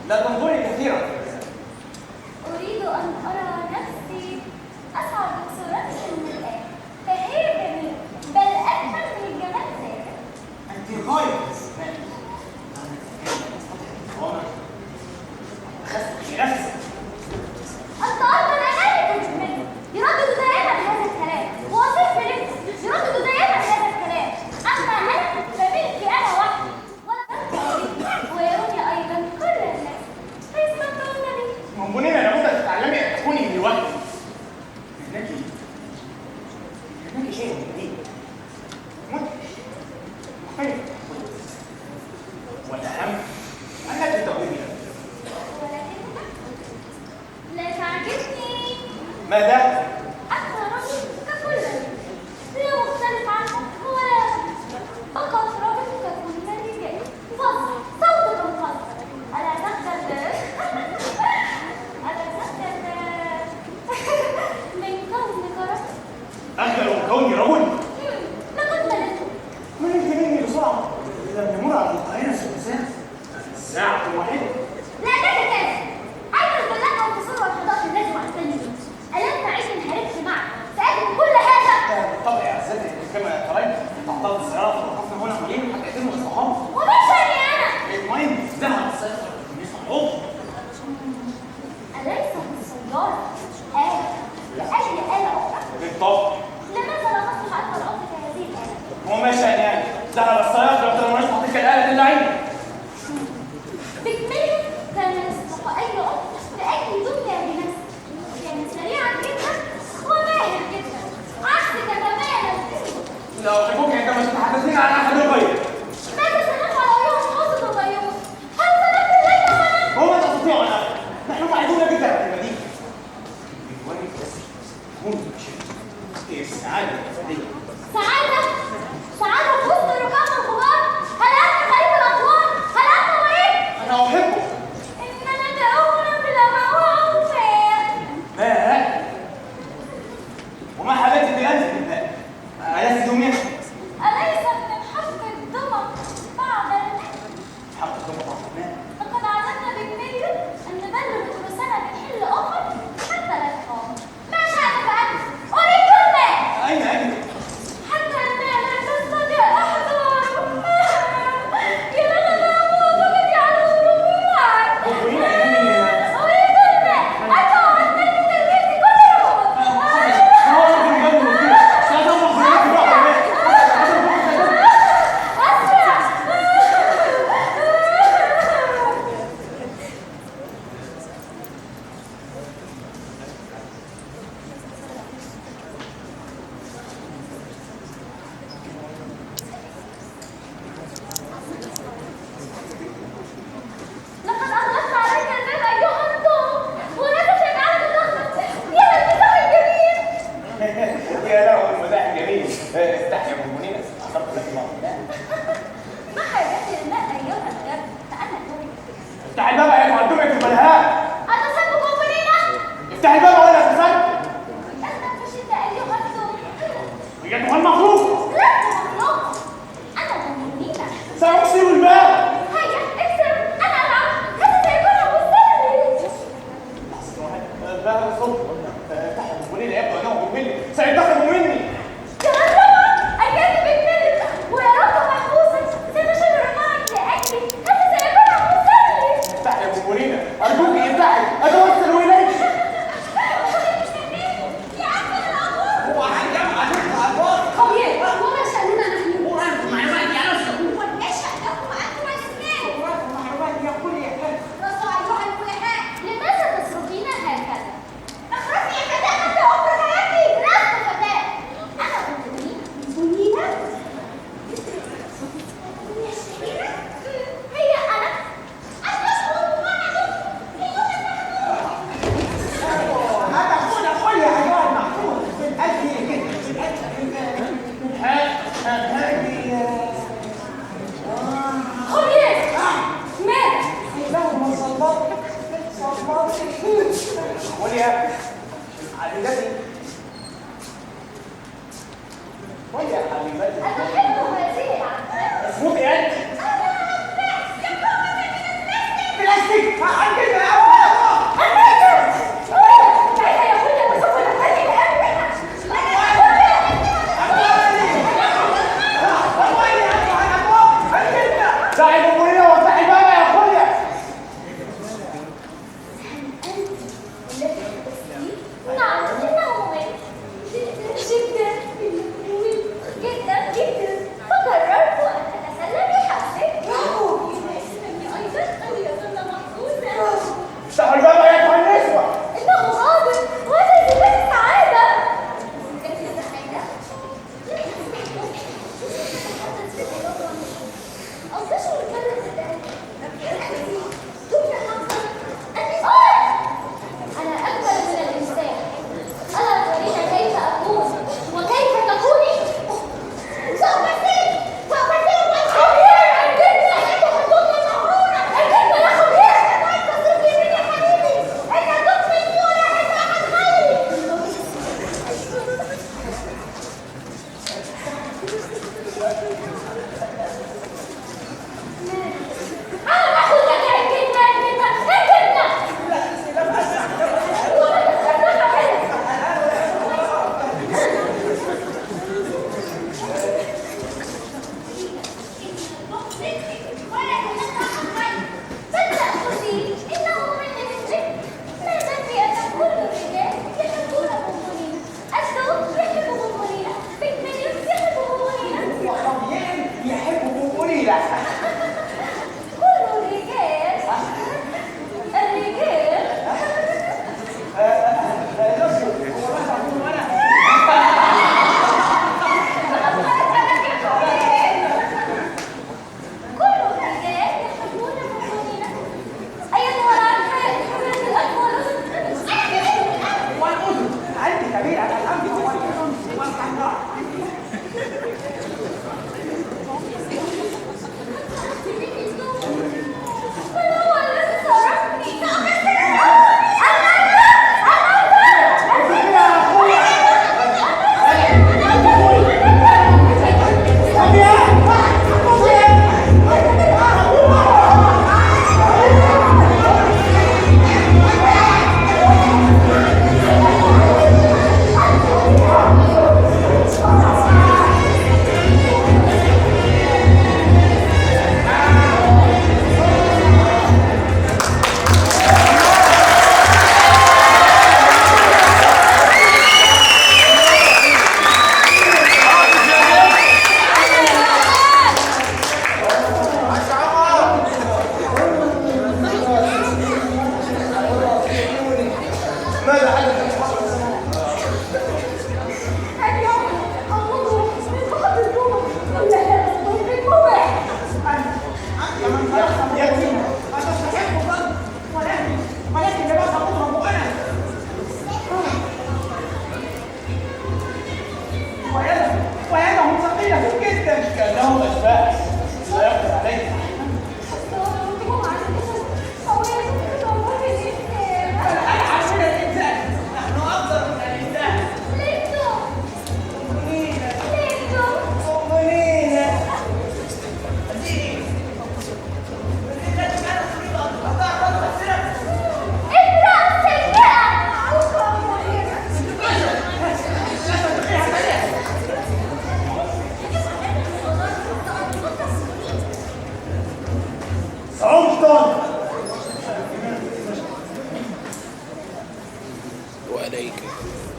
لا تنظري كثيرا. أريد أن أرى نفسي أسعد بصورتي الآن، فهي جميلة بل أجمل من الجمال ذاته. أنت غاية الإسلام. أخذت نفسك. الطالب الأمريكي الجميل يردد دائما هذا الكلام، ووصيف لبس يردد دائما هذا الكلام، أما أنا فملكي أنا وحدي ويروني أيضا كل الناس فيستمتعون بي. منبونين لابد أن تتعلمي أن تكوني لوحدك. هناك شيء جديد مدهش مختلف والأهم أنك تقومي ولكنك لا تعجبني. ماذا؟ أنت رجل ككل لا مختلف عنك ولا فقط رجل ككل الرجال فصل صوتك منفصل. ألا تقدر من كونك رجل؟ أخجل من كوني رجل؟ لقد ملكت. من يمكنني بسرعة إذا نمر على القاهرة السادسة ساعة واحدة. لا تتكلم. أين البلاغة والتصور والحضارة اللازم عن التنين؟ ألم تعيش إن حاربت معك سأجد كل هذا؟ بالطبع يا عزتي كما ترين تعطلت السيارة ووقفنا هنا قليلا حتى يتم الاصطحاب. وما شأني أنا؟ اطمئن ذهب السيارة لصعود. أليس السيارة آلة لأي آلة أخرى؟ بالطبع. لماذا لا تصلح أكثر عمرك هذه الآلة؟ وما شأني أنا؟ ذهب السيارة وقت لم نشرح تلك الآلة اللعينة. بكمله كان يصلح أي عمر لأي دنيا بنفسه. كان سريعا جدا وماهر جدا عكسك تماما. لا أحبك عندما تتحدثين عن أحد الغير. ماذا سنفعل أيها قاصد الغيور؟ هل سنقضي الليل معنا؟ وما تستطيع أن أفعل. نحن بعيدون جدا عن المدينة. بإخوانك بس كونوا بشيء. هي السعادة الأبدية. سعادة؟ سعادة في وسط ركاب الغبار؟ هل أنت خليل الأطوار؟ هل أنت مريض؟ أنا أحبك. إننا دعونا بلا موعد. ما سينتقم مني. كمان طبعا الكاتب الثالث ويراك محبوسا سنشر معك لأجلي هذا سيكون مسلي. افتحي يا بوبولينا ارجوك افتحي اتوسل اليك. هو هيجمع عليك الفاضي. خبير وما شأننا نحن؟ وأنتم معلومات يا رسل. وليش أنكم أنتم الاثنين؟ وأنتم معلومات يا كل يا كلب. رسول أيها الفلحاء لماذا تصرفين هكذا؟ اخرسي يا فتاة حتى أخرج حياتي. لست فتاة، أنا بنينة. بنينة الشهيرة هي أنا. أشعر بمعنى هذا قل يا أيها المحفوظ من أجل هذه خبير ماذا؟ إنهما صلات قول يا حبيبتي. قول يا حبيبتي. أتحب هذه العفة؟ اسمك انت. بلاستيك عندك يا دعي بوبولينا وافتحي الباب يا خوليا. نعم إنه جدا جدا جدا فقررت أن أتسلى بحبسك. يسلمني أيضا أن يظل محظوظا.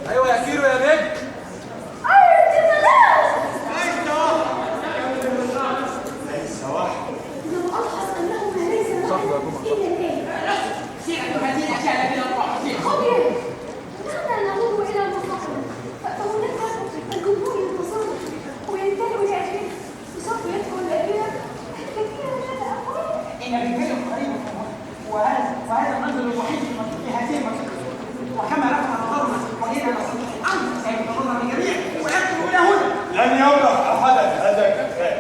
ايوه يا كيرو يا نجم. وهذا المنزل الوحيد في هذه المنطقة، وكما رفع نظرنا وجدنا نصيحة الأمر سيتضرر الجميع ويكتب إلى هنا. لن يمرح أحدا هذا الكفاء،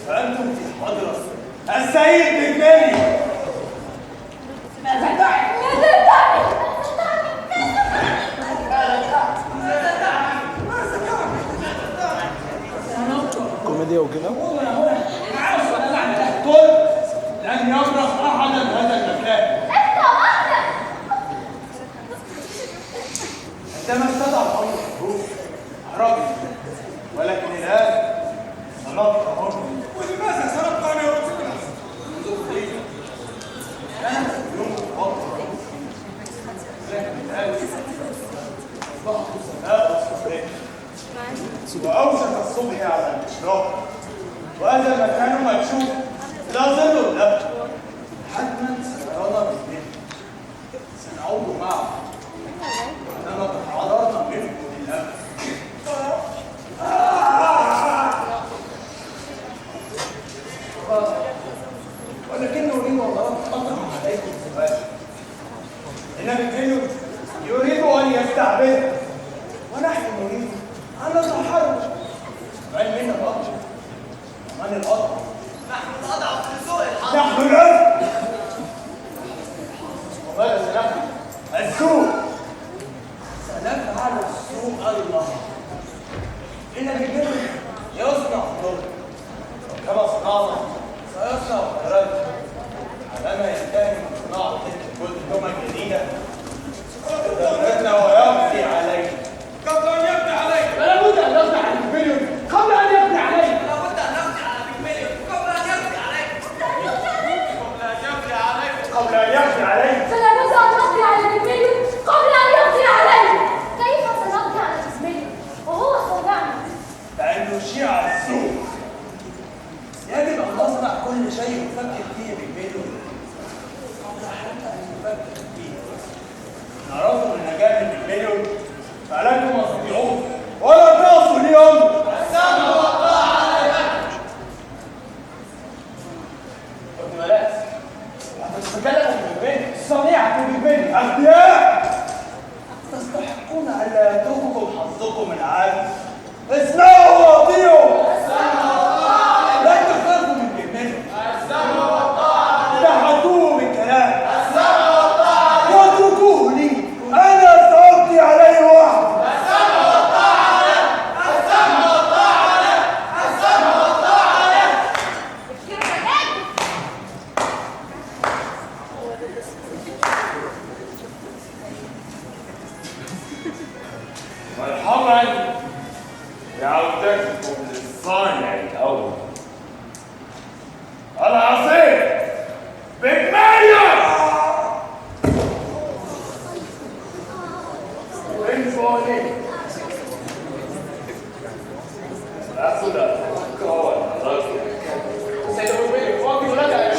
فأنتم في حضرة السيد بجمالي. ماذا تعي؟ كوميديا وكده. قلت لن يمرح أحدا هذا الكفاء. عندما استدعى الأمر الحروف أعرابي، ولكن الآن سنبقى هنا. ولماذا سنبقى أنا ورسولنا؟ منذ قليل كان يوم الفضل، ولكن الآن أصبحت سماء الصبح وأوشك الصبح على الإشراق، وهذا المكان مكشوف لا ظل له. حتما سنرانا بالليل، سنعود معه عندما تحررنا منه للأبد. ولكنه أريد أن أطرح عليكم سؤال. إن بنتيو يريد أن يستعبد، ونحن نريد أن نتحرر. من منا الأطرح؟ ومن الأطرح؟ نحن الأضعف في سوء الحظ. نحن الأرض. وماذا سنفعل؟ السوء. سنفعل السوء أيضا. إن بنتيو يصنع ضر، وكما صنعنا سيصنع خيرات. عندما ينتهي من صناعة تلك الأمة الجديدة يتمنى ويقضي عليه. قبل أن يبدأ عليك. فلا بد أن نقضي على المليون قبل أن يقضي عليه. لابد أن نقضي على بيجماليون قبل أن يقضي عليك. قبل أن يقضي عليه. فلا بد أن نقضي على بيجماليون قبل أن يقضي عليه. كيف سنقضي على بيجماليون وهو صدعنا؟ لأن نشيع السوء يجب أن نصنع كل شيء نفكر فيه بيجماليون قبل حتى أن نفكر فيه. نراكم النجاة من المليون، فلنكم أستطيعون ولا تعصوا اليوم. السمع والطاعة لمن؟ ابن ملاس، تتكلم بالبين، صنيعة بالبين، أغبياء. تستحقون ألا يترككم حظكم العام. اسمعوا وأطيعوا. لا تخافوا من بالبين. تحدوه بالكلام. واتركوه لي، أنا سأقضي عليه وحدي. مرحبا بعودتكم للصانع الأول العصير بجماليون. انفوني أخذ القوة الرجل سيدوبيني فوقي ولدها.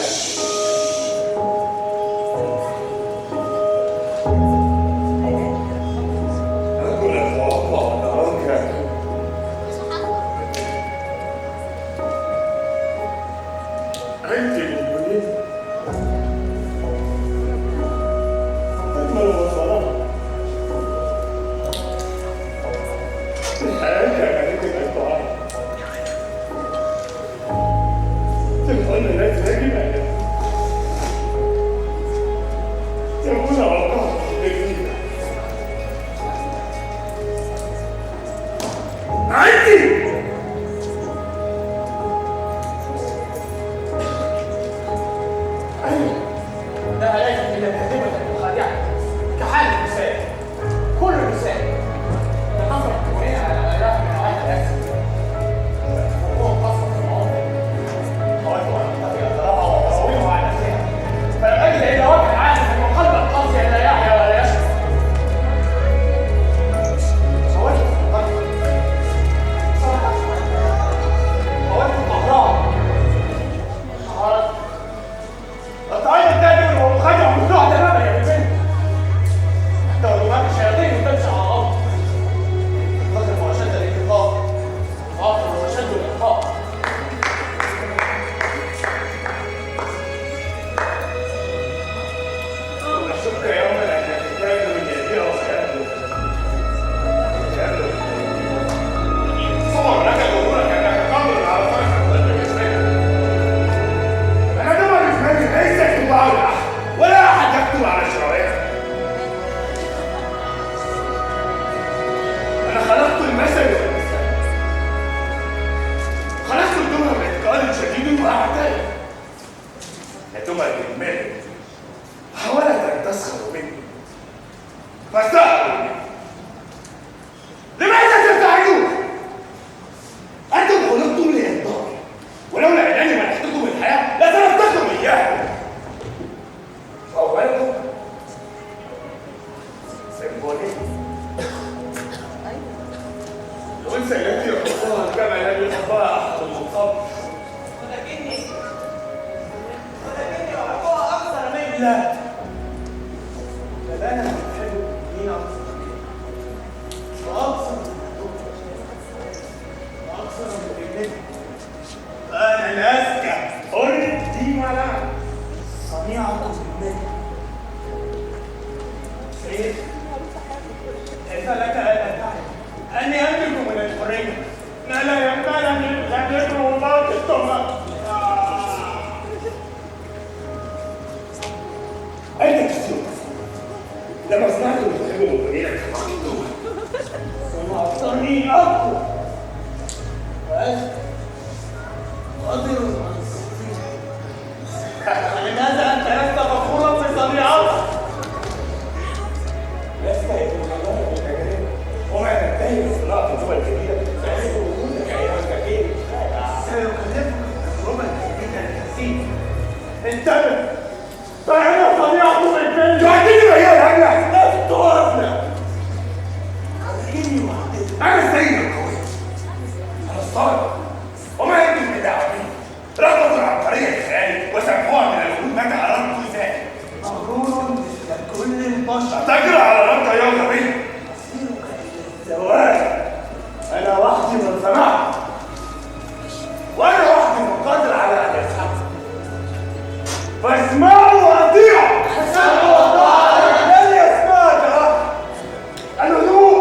أقول أتوقع نراك أنت المريد أجمل وصلاة الحياة كانت الطعام تبقى لا يجب أن يكون وقعت جديدة عندي. لا ليس إلا كذبة خادعة كحال النساء. كل النساء تنظر الكونية على آلاف من نوعية الأكل، وهو قصة العمر. أود أن أتقي أثرها وتراويها على نفسها، فلم أجد إلا وجه عالم من قلب القاسي لا يحيا ولا يشرب. وانسى التي يحطها كما لم يحطها احد من قبل. ولكني احبها اكثر منك. فأنا أحب مين أكثر وأكثر من ابنتي. انا الاذكى حر دي ولا صنيعة ابنتي. سيد، كيف لك ألا تعلم أني أملك من الحرية ما لا ينبغي أن يدعو الله التهمة. أين تسير؟ لما سمعت المتحب مبنية ثم أبصرني أقوى وأذكى وأقدر عن الصديق. لماذا أنت لست فخورا بصنيعتك؟ لست يتجمعون بالتجارب وما تنتهي بصناعة الدول الجديدة فإن وجودك أيها الكثير سيكلفك التجربة الجديدة الكثير. انتبه، فأنا صنيعة بالكلمة. تؤديني وهي الهجلة. لست أبلغ. ولكني أحدث. أنا السيد القوي، أنا الصادق، وما يمكن بدعوتي رفضوا العبقرية خيالي وسموها من الوجود متى أردت ذلك. مغرور مثل كل البشر. تجرى على الأرض يا غبي. أسيرك إلى سواء أنا وحدي من سمعت وأنا وحدي من قادر على أن يسحب. فاسمعوا وأطيعوا. لن يسمعك أحد. الهدوء،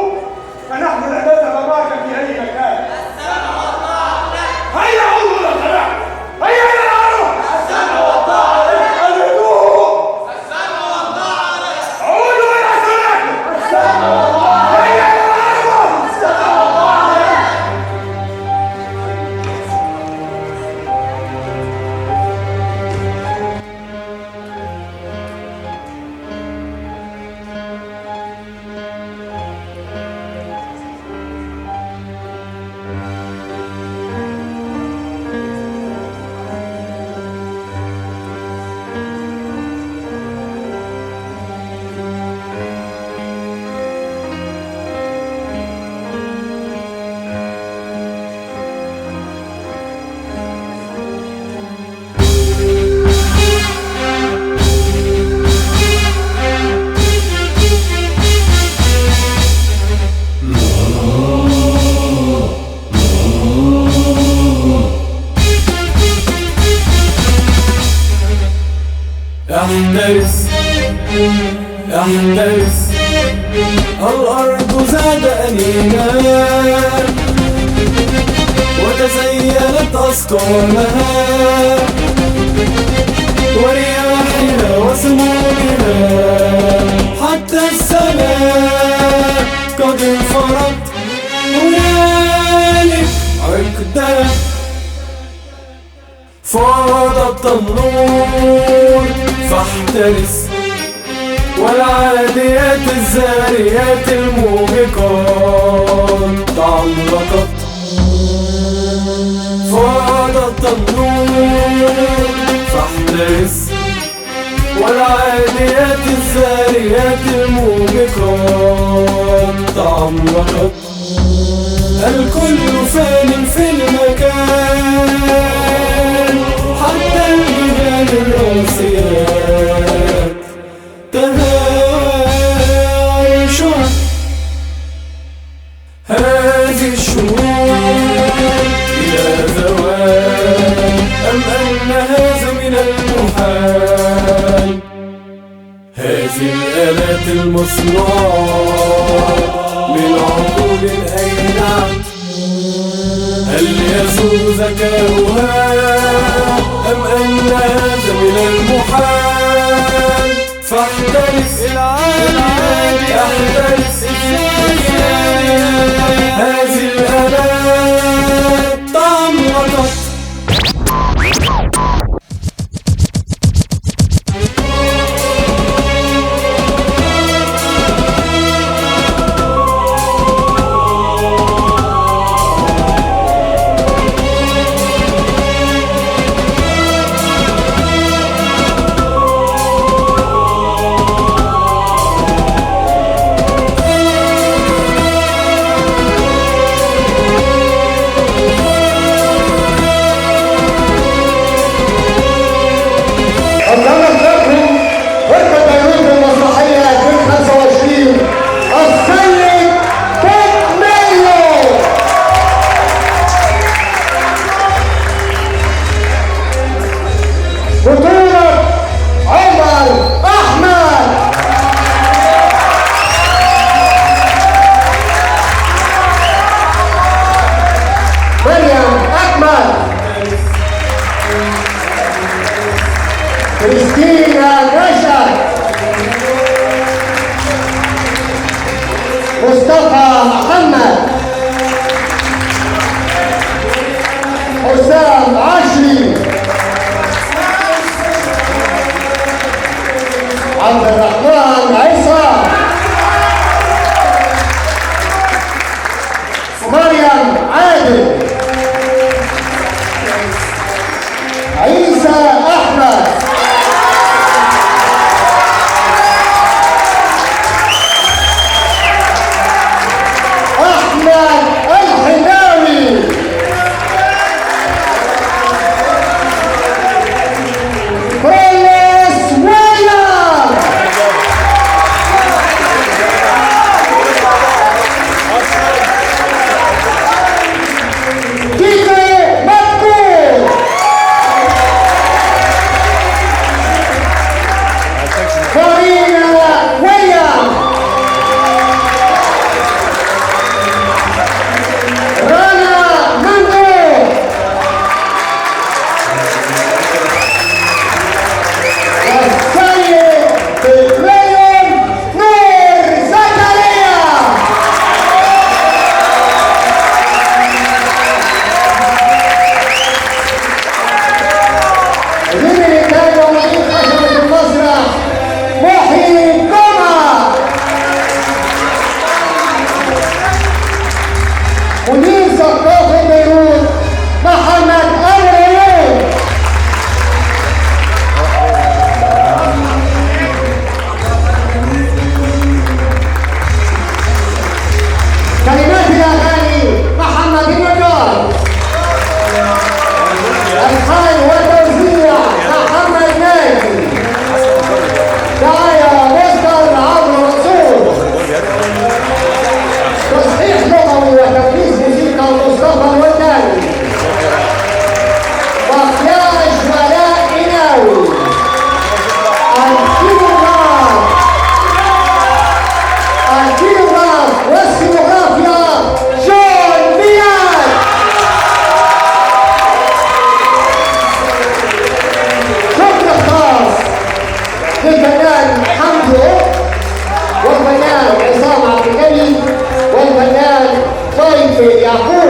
فنحن لا نذهب معك في أي مكان. هيا عودوا إلى الخلاء. هيا إلى العرب. الهدوء. عودوا إلى صلاتكم. هيا إلى العرب. احترس احترس، الأرض زاد أنينا وتزينت أسطولها ورياحها وسمومها حتى السماء قد انفرت هنالك عقدها فاض التنور فاحترس، والعاديات الزاريات الموبقات تعلقت فاض التنور فاحترس، والعاديات الزاريات الموبقات تعلقت. الكل فان في المكان حتى الجبال الراسيات تهاوشها هذه الشهور إلى زوال، أم أن هذا من المحال؟ هذه الآلات المصنوعة من عقول أينعت، هل يسوء ذكاؤها أم أن هذا من المحال؟ فاحترس احترس هذه الآلات تعلقت. دينا رشد، مصطفى محمد، حسام عشري، عبد الرحمن عيسى، مريم عادل، عيسى احمد، احمد الحناوي، بريس ويليام، كيكو مكو، فارينا ويليام، رنا مندو، والسيد الريم نور زكريا. اللي كانوا مدير خشبة المسرح محيي جمعة، مدير ثقافة بيروت محمد الريون، كلمات الأغاني محمد النجار، الحان والتوزيع محمد ناجي، دعاية مصدر عبد المنصور، تصحيح لغوي وتنفيذ موسيقى مصطفى الوداني، مكياج ولاء إناوي، الكيلوغراف والسينوغرافيا جون بيان. شكر خاص للفنان حمزة والفنان عصام عبد الغني والفنان طيب يعقوب.